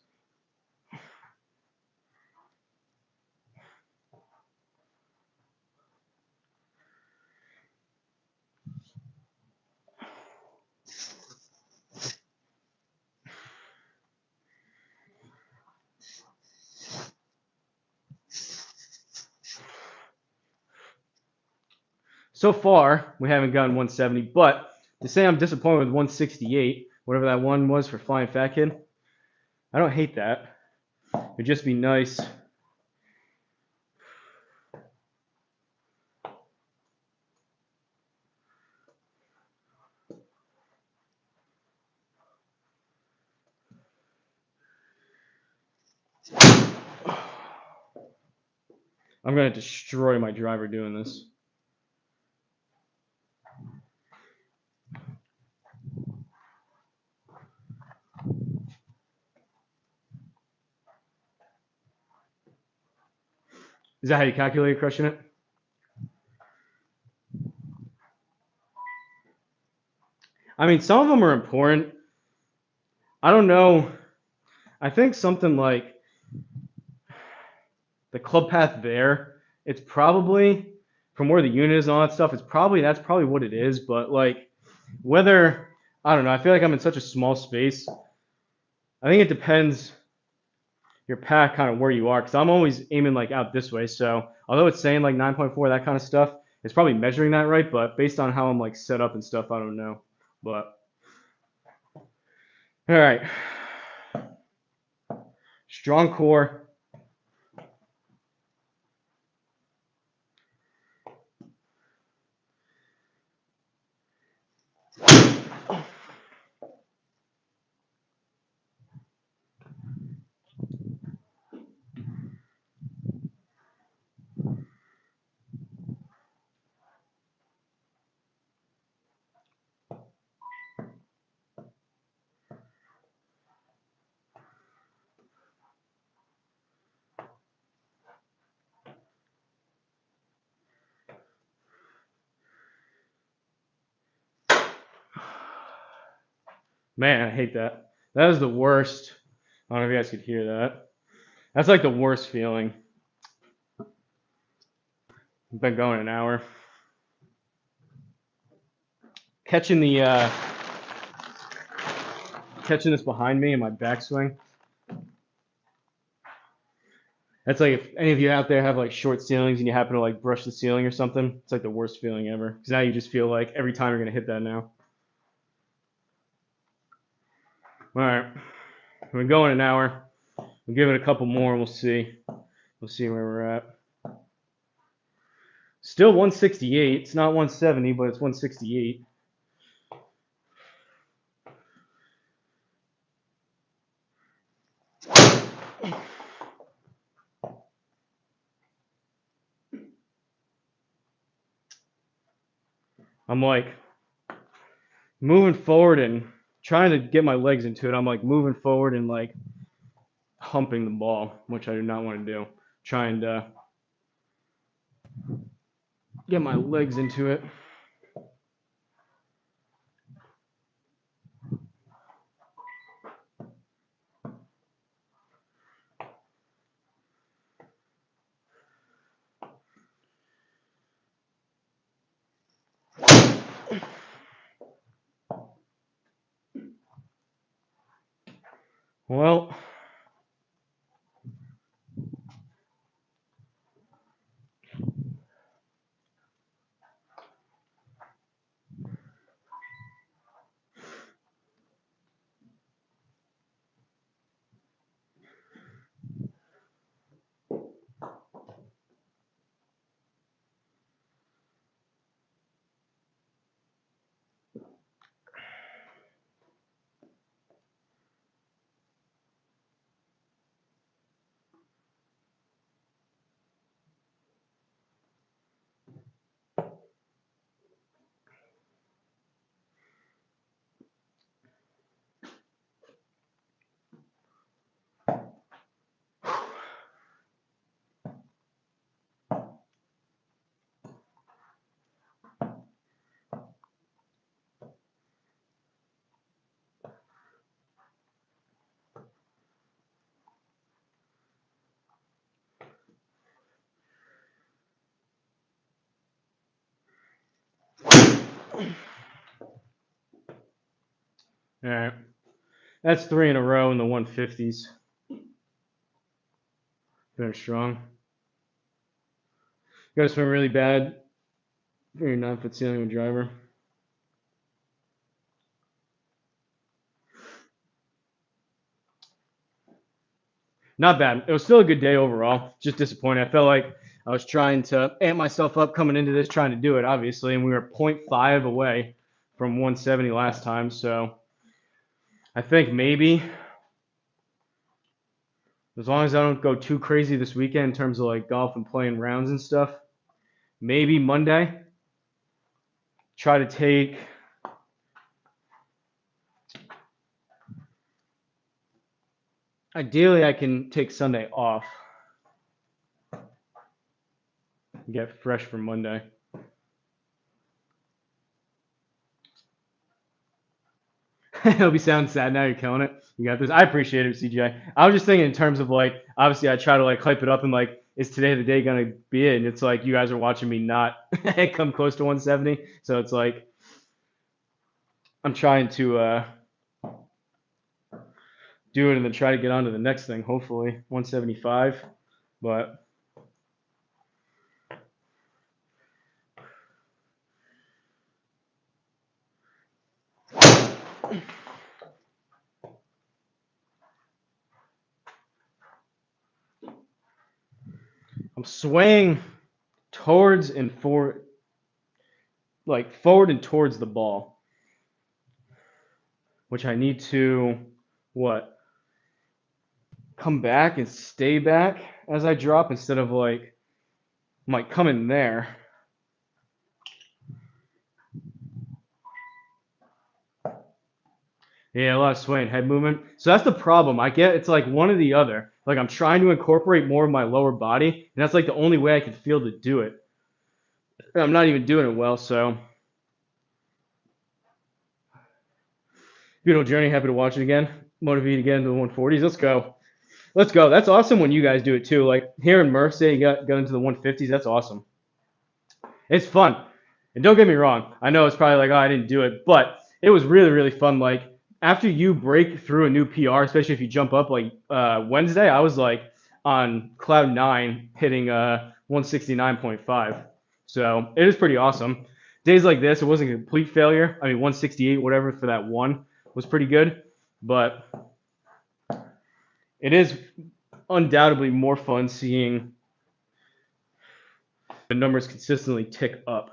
So far, we haven't gotten 170, but to say I'm disappointed with 168, whatever that one was for Flying Fat Kid, I don't hate that. It'd just be nice. I'm gonna destroy my driver doing this. Is that how you calculate crushing it? I mean, some of them are important. I don't know. I think something like the club path there, it's probably from where the unit is and all that stuff. That's probably what it is. But like whether I don't know. I feel like I'm in such a small space. I think it depends your pack kind of where you are because I'm always aiming like out this way. So although it's saying like 9.4 that kind of stuff, it's probably measuring that right. But based on how I'm like set up and stuff, I don't know. But all right, strong core. Man, I hate that. That is the worst. I don't know if you guys could hear that. That's like the worst feeling. I've been going an hour. Catching this behind me in my backswing. That's like if any of you out there have like short ceilings and you happen to like brush the ceiling or something, it's like the worst feeling ever. Because now you just feel like every time you're gonna hit that now. All right, we've been going an hour. We'll give it a couple more and we'll see. We'll see where we're at. Still 168. It's not 170, but it's 168. I'm like moving forward and trying to get my legs into it. I'm like moving forward and like humping the ball, which I do not want to do. Trying to get my legs into it. Well, all right. That's 3 in a row in the 150s. Very strong. You gotta swim really bad for your 9-foot ceiling with driver. Not bad. It was still a good day overall. Just disappointed. I felt like I was trying to amp myself up coming into this, trying to do it, obviously, and we were 0.5 away from 170 last time. So I think maybe as long as I don't go too crazy this weekend in terms of like golf and playing rounds and stuff, maybe Monday try to take. Ideally, I can take Sunday off. Get fresh for Monday. He'll be sounding sad now. You're killing it. You got this. I appreciate it, CJ. I was just thinking in terms of like, obviously, I try to like hype it up and like, is today the day gonna be it? And it's like you guys are watching me not come close to 170. So it's like I'm trying to do it and then try to get on to the next thing. Hopefully 175. But I'm swaying towards and forward, like forward and towards the ball, which I need to what come back and stay back as I drop instead of like might come in there. Yeah, a lot of sway and head movement. So that's the problem. I get it's like one or the other. Like I'm trying to incorporate more of my lower body, and that's like the only way I can feel to do it. And I'm not even doing it well, so beautiful journey. Happy to watch it again. Motivate again to the 140s. Let's go. Let's go. That's awesome when you guys do it too. Like hearing Murph say you got into the 150s, that's awesome. It's fun. And don't get me wrong, I know it's probably like, oh, I didn't do it, but it was really, really fun. Like after you break through a new PR, especially if you jump up like Wednesday, I was like on cloud 9 hitting 169.5. So it is pretty awesome. Days like this, it wasn't a complete failure. I mean, 168, whatever for that one was pretty good, but it is undoubtedly more fun seeing the numbers consistently tick up.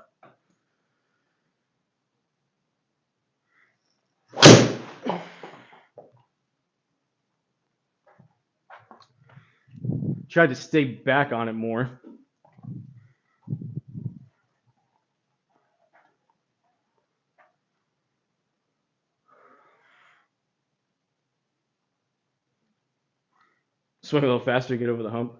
Tried to stay back on it more. Swing a little faster, get over the hump.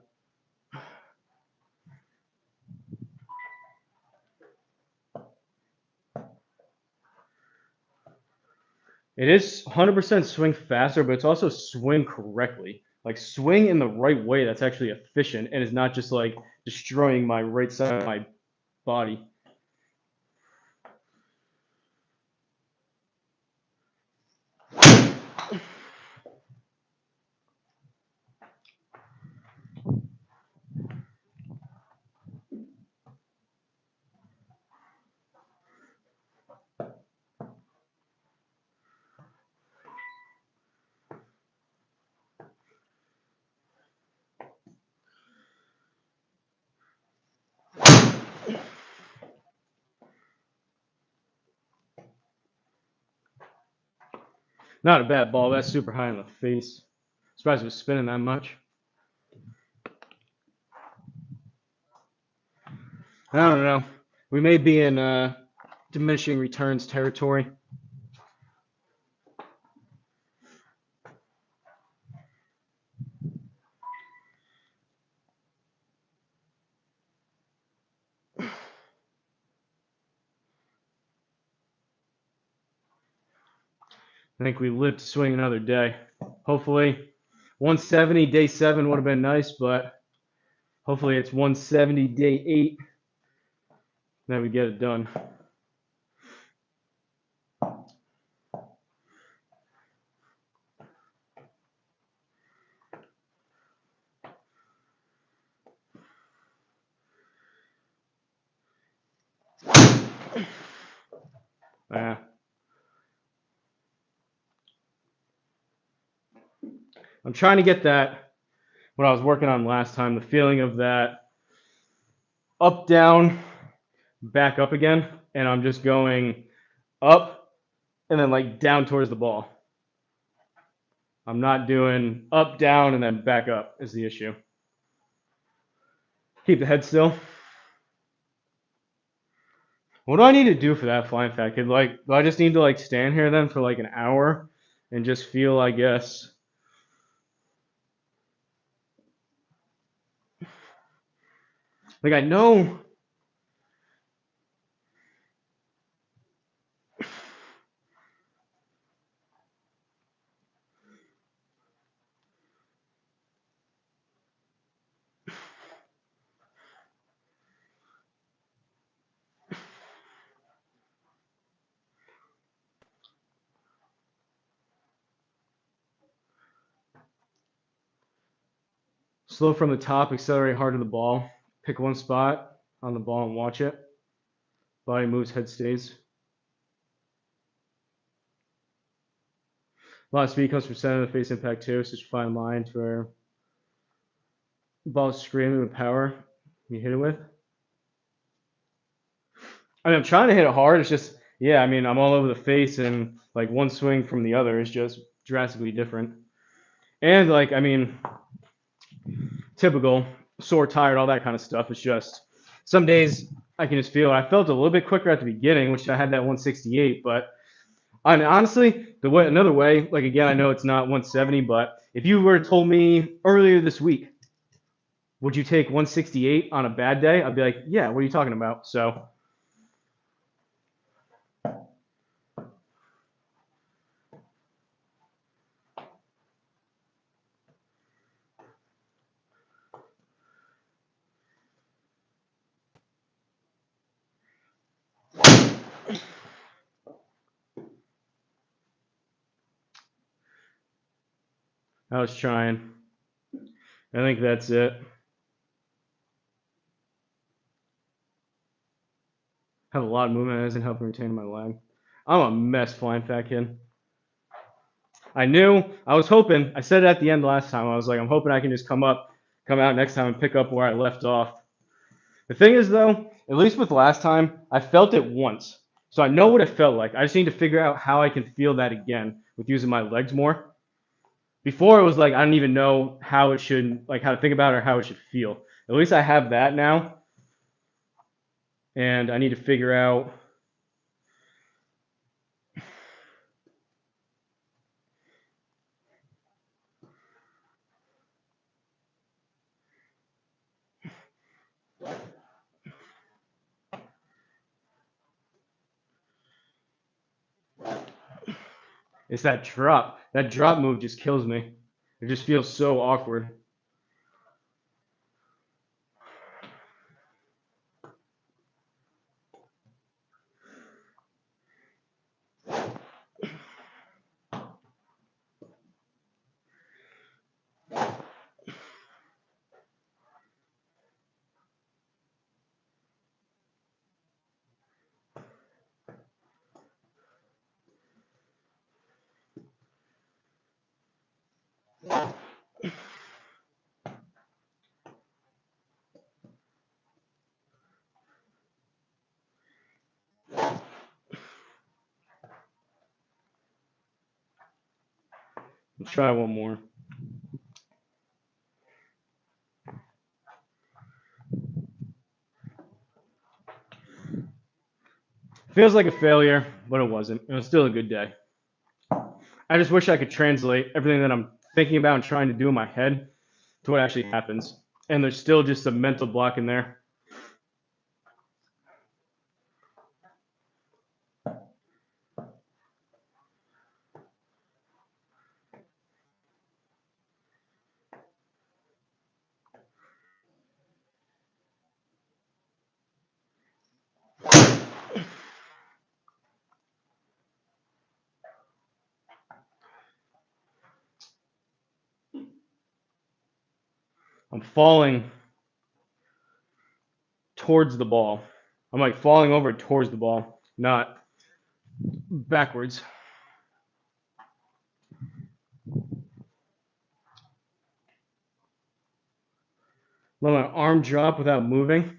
It is 100% swing faster, but it's also swing correctly. Like swing in the right way that's actually efficient and is not just like destroying my right side of my body. Not a bad ball. That's super high in the face. Surprised it was spinning that much. I don't know. We may be in diminishing returns territory. I think we live to swing another day. Hopefully, 170 day 7 would have been nice, but hopefully it's 170 day 8 that we get it done. Yeah. I'm trying to get that, what I was working on last time, the feeling of that up, down, back up again, and I'm just going up and then like down towards the ball. I'm not doing up, down, and then back up is the issue. Keep the head still. What do I need to do for that flying fat kid? Like, do I just need to like stand here then for like an hour and just feel, I guess, like I know slow from the top, accelerate hard to the ball, pick one spot on the ball and watch it. Body moves, head stays. A lot of speed comes from center of the face impact too, such a fine line for ball screaming with power you hit it with. I mean, I'm trying to hit it hard. It's just, yeah, I mean, I'm all over the face, and like one swing from the other is just drastically different. And like, I mean, typical, sore, tired, all that kind of stuff. It's just some days I can just feel it. I felt a little bit quicker at the beginning, which I had that 168, but I mean, honestly, another way, like again, I know it's not 170, but if you were told me earlier this week, would you take 168 on a bad day? I'd be like, yeah, what are you talking about? So I was trying. I think that's it. Have a lot of movement. That isn't helping retain my leg. I'm a mess flying fat kid. I was hoping, I said it at the end last time, I was like, I'm hoping I can just come out next time and pick up where I left off. The thing is, though, at least with last time, I felt it once. So I know what it felt like. I just need to figure out how I can feel that again with using my legs more. Before it was like, I don't even know how it should, like how to think about it or how it should feel. At least I have that now. And I need to figure out. It's that drop. That drop move just kills me. It just feels so awkward. Let's try one more. Feels like a failure, but it wasn't. It was still a good day. I just wish I could translate everything that I'm thinking about and trying to do in my head to what actually happens. And there's still just a mental block in there. I'm falling towards the ball. I'm like falling over towards the ball, not backwards. Let my arm drop without moving.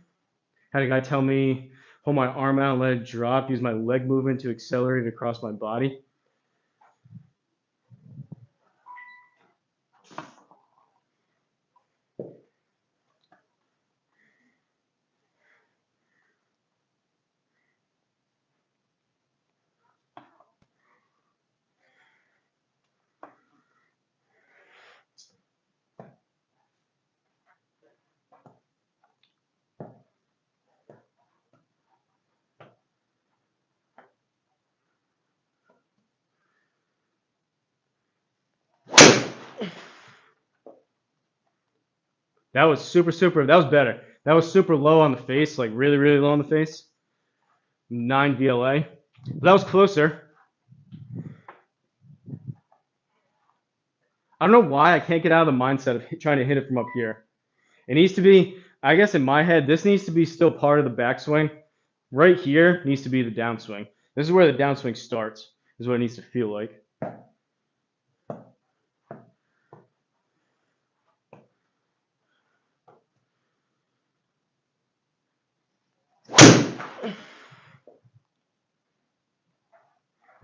Had a guy tell me, hold my arm out and let it drop, use my leg movement to accelerate it across my body. That was that was better. That was super low on the face, like really, really low on the face. 9 VLA. That was closer. I don't know why I can't get out of the mindset of trying to hit it from up here. It needs to be, I guess in my head, this needs to be still part of the backswing. Right here needs to be the downswing. This is where the downswing starts, is what it needs to feel like.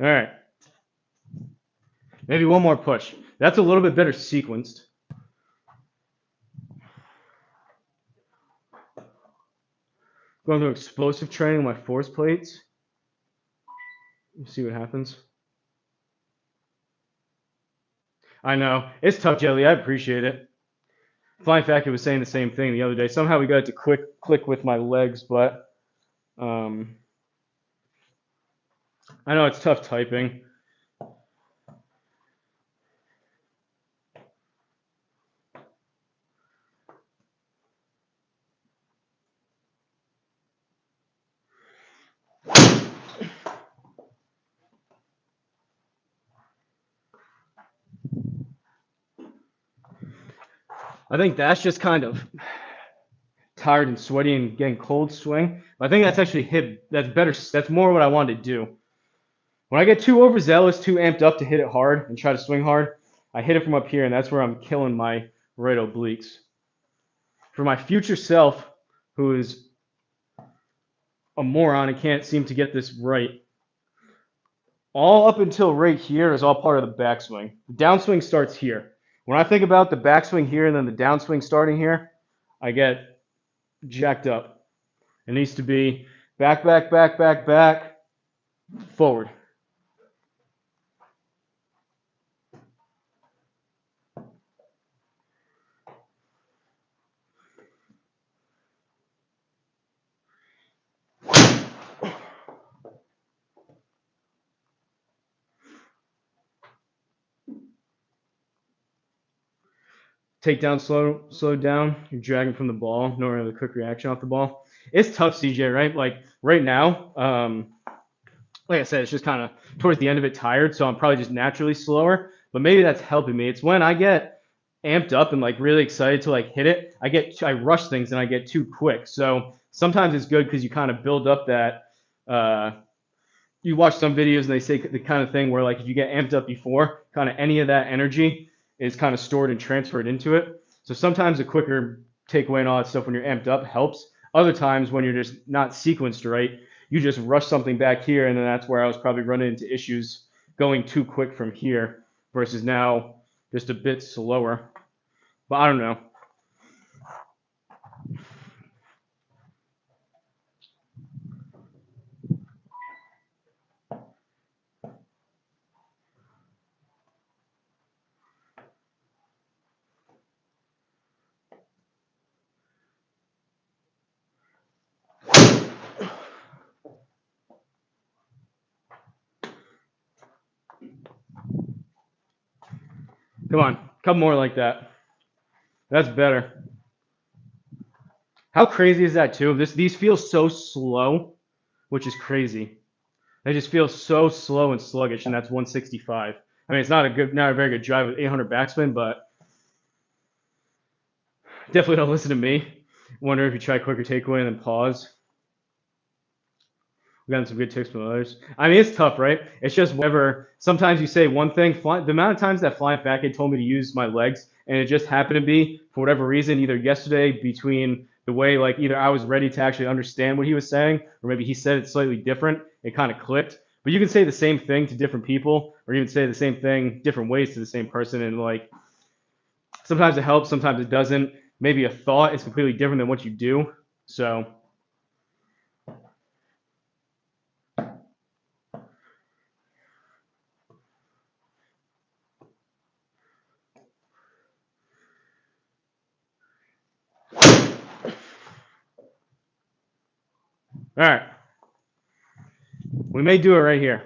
All right. Maybe one more push. That's a little bit better sequenced. Going through explosive training with my force plates. See what happens. I know. It's tough, Jelly. I appreciate it. Flying Factor was saying the same thing the other day. Somehow we got it to click with my legs, but I know it's tough typing. I think that's just kind of tired and sweaty and getting cold swing. But I think that's actually that's better. That's more what I wanted to do. When I get too overzealous, too amped up to hit it hard and try to swing hard, I hit it from up here, and that's where I'm killing my right obliques. For my future self, who is a moron and can't seem to get this right, all up until right here is all part of the backswing. The downswing starts here. When I think about the backswing here and then the downswing starting here, I get jacked up. It needs to be back, back, back, back, back, forward. Take down, slow down. You're dragging from the ball. No really quick reaction off the ball. It's tough, CJ, right? Like right now, like I said, it's just kind of towards the end of it tired, so I'm probably just naturally slower. But maybe that's helping me. It's when I get amped up and like really excited to like hit it, I rush things and I get too quick. So sometimes it's good because you kind of build up that. You watch some videos and they say the kind of thing where like if you get amped up before, kind of any of that energy is kind of stored and transferred into it. So sometimes a quicker takeaway and all that stuff when you're amped up helps. Other times when you're just not sequenced right, you just rush something back here, and then that's where I was probably running into issues going too quick from here versus now just a bit slower. But I don't know. Come on, a couple more like that. That's better. How crazy is that too? These feel so slow, which is crazy. They just feel so slow and sluggish, and that's 165. I mean, it's not a very good drive with 800 backspin, but definitely don't listen to me. Wonder if you try quicker takeaway and then pause. We've gotten some good tips from others. I mean, it's tough, right? It's just whatever. Sometimes you say one thing. The amount of times that flying fat kid told me to use my legs, and it just happened to be, for whatever reason, either yesterday between the way, like, either I was ready to actually understand what he was saying, or maybe he said it slightly different. It kind of clicked. But you can say the same thing to different people, or even say the same thing different ways to the same person, and like sometimes it helps, sometimes it doesn't. Maybe a thought is completely different than what you do. So all right, we may do it right here.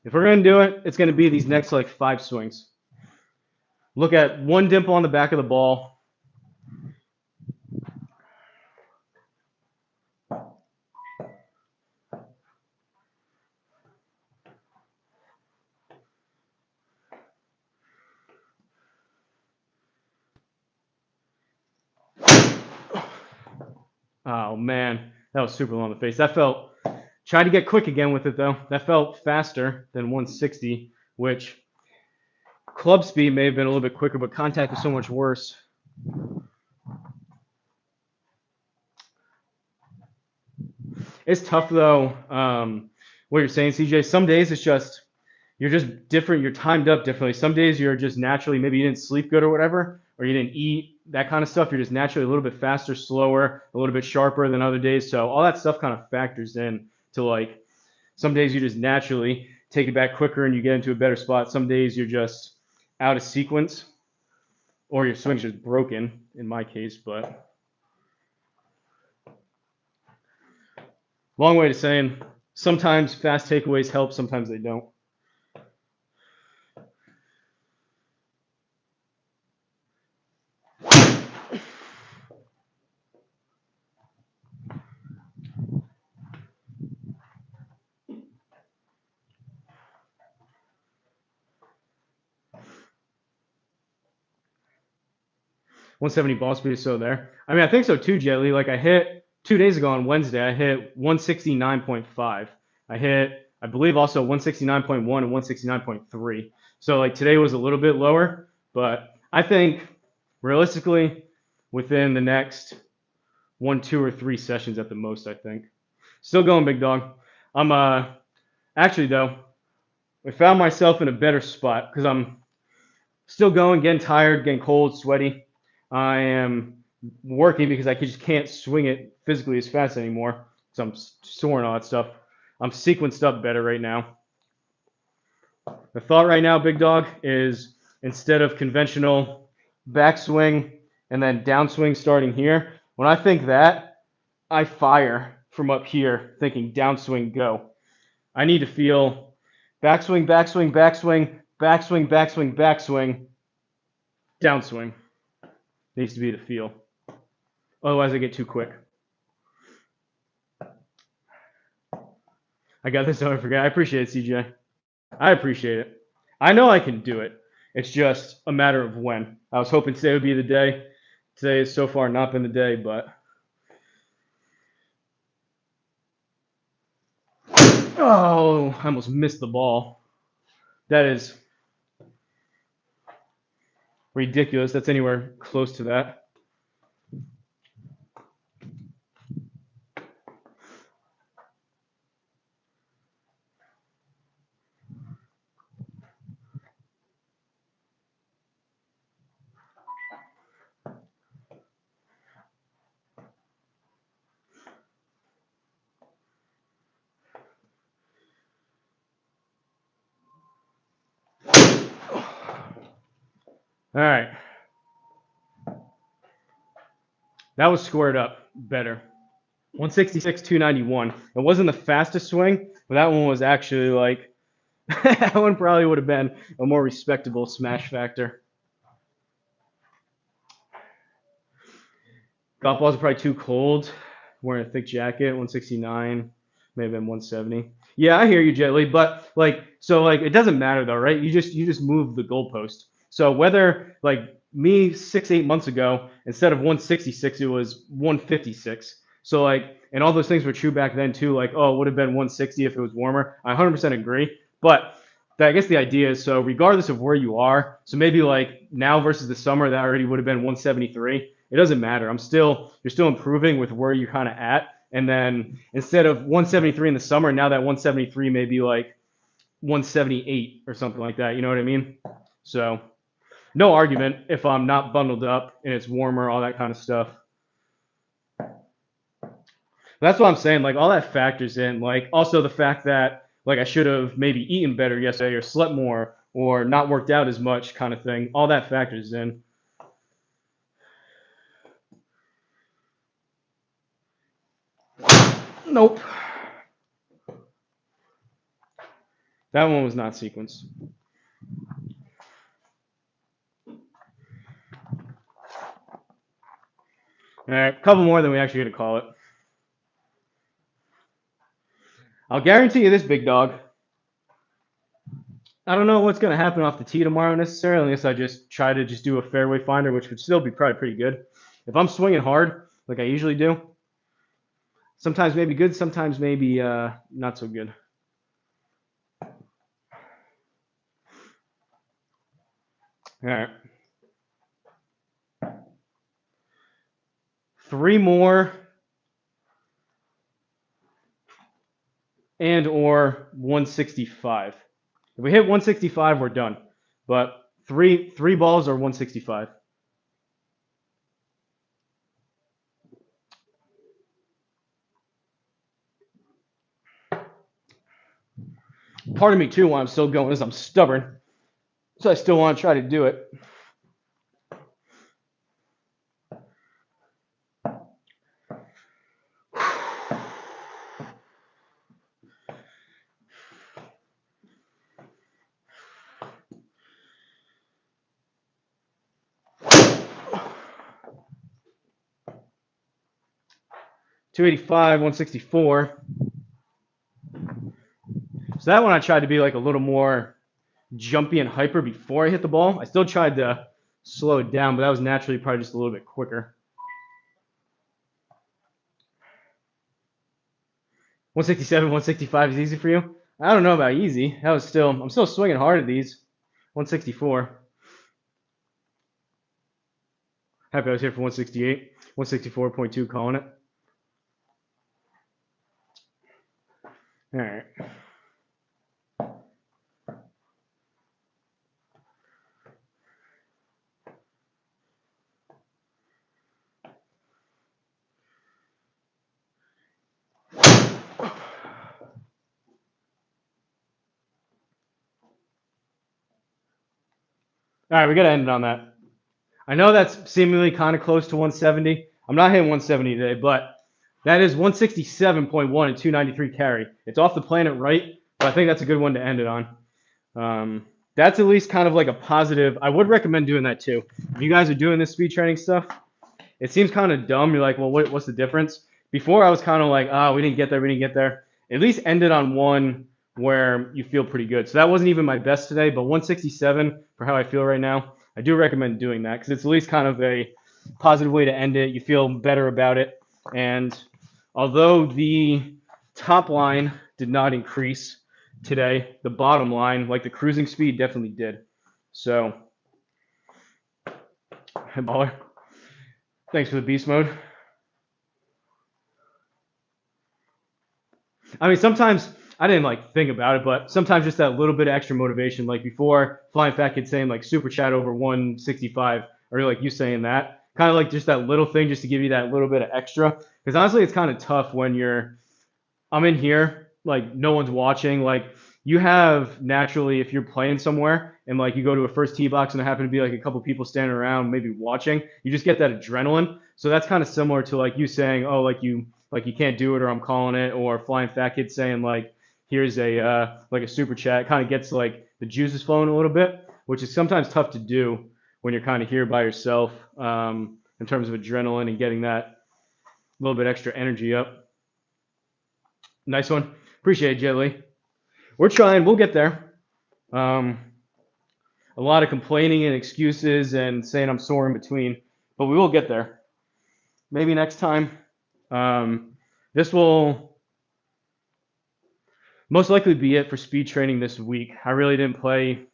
If we're going to do it, it's going to be these next like 5 swings. Look at one dimple on the back of the ball. Oh man, that was super low on the face. That felt, tried to get quick again with it though. That felt faster than 160, which club speed may have been a little bit quicker, but contact was so much worse. It's tough though. What you're saying, CJ. Some days it's just you're just different. You're timed up differently. Some days you're just naturally, maybe you didn't sleep good or whatever, or you didn't eat, that kind of stuff. You're just naturally a little bit faster, slower, a little bit sharper than other days. So all that stuff kind of factors in to like some days you just naturally take it back quicker and you get into a better spot. Some days you're just out of sequence or your swing's just broken in my case, but long way to saying sometimes fast takeaways help, sometimes they don't. 170 ball speed is so there. I mean, I think so too, Jelly. Like I hit 2 days ago on Wednesday, I hit 169.5. I hit, I believe, also 169.1 and 169.3. So like today was a little bit lower, but I think realistically, within the next 1, 2, or 3 sessions at the most, I think. Still going, big dog. I'm actually though, I found myself in a better spot because I'm still going, getting tired, getting cold, sweaty. I am working because I just can't swing it physically as fast anymore because I'm sore and all that stuff. I'm sequenced up better right now. The thought right now, big dog, is instead of conventional backswing and then downswing starting here, when I think that, I fire from up here thinking downswing go. I need to feel backswing, backswing, backswing, backswing, backswing, backswing, downswing. Needs to be the feel. Otherwise, I get too quick. I got this. Don't forget. I appreciate it, CJ. I appreciate it. I know I can do it. It's just a matter of when. I was hoping today would be the day. Today has so far not been the day, but. Oh, I almost missed the ball. That is ridiculous. That's anywhere close to that. All right. That was squared up better. 166, 291. It wasn't the fastest swing, but that one was actually like, that one probably would have been a more respectable smash factor. Golf balls are probably too cold. Wearing a thick jacket, 169, maybe been 170. Yeah, I hear you, Jetly, but like, so like, it doesn't matter though, right? You just move the goalpost. So whether like me 6, 8 months ago, instead of 166, it was 156. So like, and all those things were true back then too. Like, oh, it would have been 160 if it was warmer. I 100% agree. But I guess the idea is, so regardless of where you are, so maybe like now versus the summer, that already would have been 173. It doesn't matter. You're still improving with where you're kind of at. And then instead of 173 in the summer, now that 173 may be like 178 or something like that. You know what I mean? So no argument if I'm not bundled up and it's warmer, all that kind of stuff. That's what I'm saying. Like all that factors in. Like also the fact that like I should have maybe eaten better yesterday or slept more or not worked out as much kind of thing. All that factors in. Nope. That one was not sequenced. All right, a couple more than we actually get to call it. I'll guarantee you this, big dog. I don't know what's going to happen off the tee tomorrow necessarily, unless I just try to just do a fairway finder, which would still be probably pretty good. If I'm swinging hard, like I usually do, sometimes maybe good, sometimes maybe not so good. All right. 3 more and or 165. If we hit 165, we're done. But three balls are 165. Part of me too, why I'm still going, is I'm stubborn, so I still want to try to do it. .285, 164. So that one I tried to be like a little more jumpy and hyper before I hit the ball. I still tried to slow it down, but that was naturally probably just a little bit quicker. 167, 165 is easy for you? I don't know about easy. I'm still swinging hard at these. 164. Happy I was here for 168. 164.2 calling it. All right. All right, we got to end it on that. I know that's seemingly kind of close to 170. I'm not hitting 170 today, but that is 167.1 and 293 carry. It's off the planet right, but I think that's a good one to end it on. That's at least kind of like a positive. I would recommend doing that too. If you guys are doing this speed training stuff, it seems kind of dumb. You're like, well, what's the difference? Before I was kind of like, we didn't get there. At least end it on one where you feel pretty good. So that wasn't even my best today, but 167 for how I feel right now. I do recommend doing that because it's at least kind of a positive way to end it. You feel better about it. And although the top line did not increase today, the bottom line, like the cruising speed, definitely did. So, hey, baller. Thanks for the beast mode. I mean, sometimes I didn't like think about it, but sometimes just that little bit of extra motivation, like before Flying Fat Kid saying like super chat over 165, or like you saying that, kind of like just that little thing just to give you that little bit of extra. Because honestly, it's kind of tough when I'm in here, like no one's watching, like you have naturally, if you're playing somewhere and like you go to a first tee box and there happen to be like a couple people standing around maybe watching, you just get that adrenaline. So that's kind of similar to like you saying, oh, like you can't do it, or I'm calling it, or Flying Fat Kid saying like here's a like a super chat. Kind of gets like the juices flowing a little bit, which is sometimes tough to do when you're kind of here by yourself, in terms of adrenaline and getting that little bit extra energy up. Nice one. Appreciate it, Jet Li. We're trying. We'll get there. Um, a lot of complaining and excuses and saying I'm sore in between, but we will get there. Maybe next time. This will most likely be it for speed training this week. I really didn't play.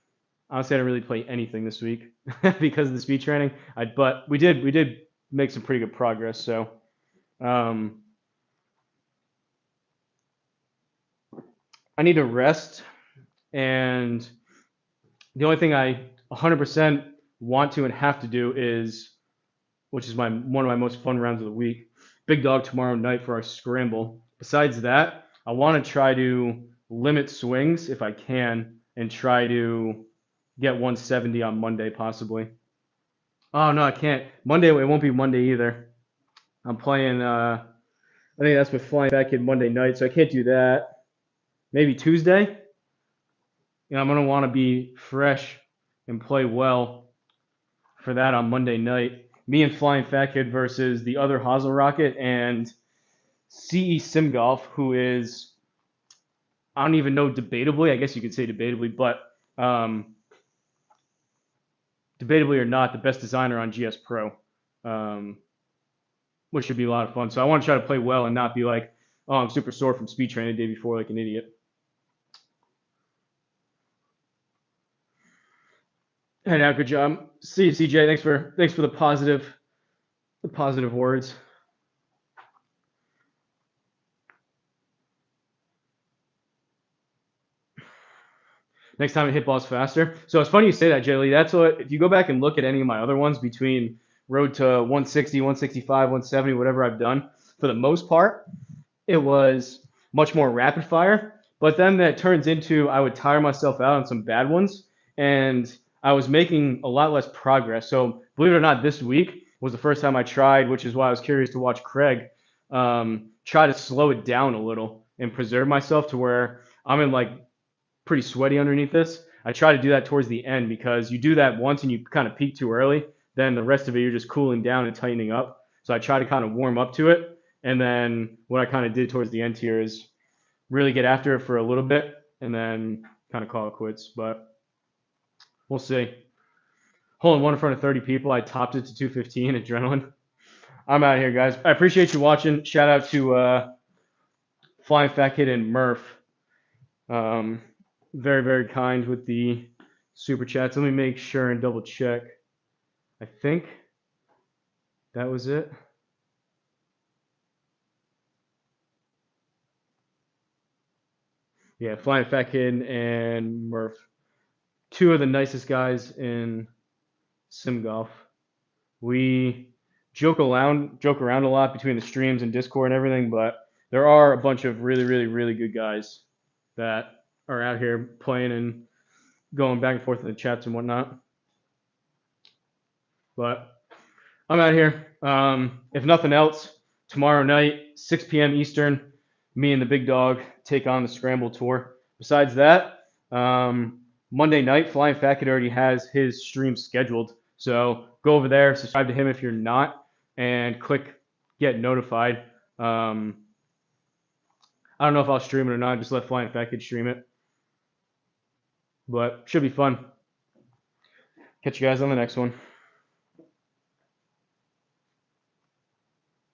Honestly, I didn't really play anything this week because of the speed training. But we did make some pretty good progress. So um, I need to rest, and the only thing I 100% want to and have to do is, which is one of my most fun rounds of the week, Big Dog tomorrow night for our scramble. Besides that, I want to try to limit swings if I can and try to get 170 on Monday possibly. Oh no, I can't. Monday, it won't be Monday either. I'm playing. I think that's with Flying Back in Monday night, so I can't do that. Maybe Tuesday. I'm gonna want to be fresh and play well for that on Monday night. Me and Flying Fat Kid versus the other Hosel Rocket and CE Sim Golf, who is, I don't even know, debatably, I guess you could say debatably, but debatably or not, the best designer on GSPro, which should be a lot of fun. So I want to try to play well and not be like, oh, I'm super sore from speed training the day before like an idiot. And now, good job. See you, CJ. Thanks for the positive words. Next time I hit balls faster. So it's funny you say that, Jay. That's what, if you go back and look at any of my other ones between road to 160, 165, 170, whatever I've done, for the most part, it was much more rapid fire. But then that turns into I would tire myself out on some bad ones, and I was making a lot less progress. So believe it or not, this week was the first time I tried, which is why I was curious to watch Craig try to slow it down a little and preserve myself to where I'm in like pretty sweaty underneath this. I try to do that towards the end because you do that once and you kind of peak too early. Then the rest of it, you're just cooling down and tightening up. So I try to kind of warm up to it. And then what I kind of did towards the end here is really get after it for a little bit and then kind of call it quits. But we'll see. Hole in one in front of 30 people. I topped it to 215 adrenaline. I'm out of here, guys. I appreciate you watching. Shout out to Flying Fat Kid and Murph. Very, very kind with the super chats. Let me make sure and double check. I think that was it. Yeah, Flying Fat Kid and Murph. Two of the nicest guys in sim golf. We joke around a lot between the streams and Discord and everything, but there are a bunch of really, really, really good guys that are out here playing and going back and forth in the chats and whatnot. But I'm out here. If nothing else, tomorrow night, 6 p.m. Eastern, me and the big dog take on the Scramble Tour. Besides that, Monday night, Flying Fat Kid already has his stream scheduled. So go over there, subscribe to him if you're not, and click get notified. I don't know if I'll stream it or not. Just let Flying Fat Kid stream it. But should be fun. Catch you guys on the next one.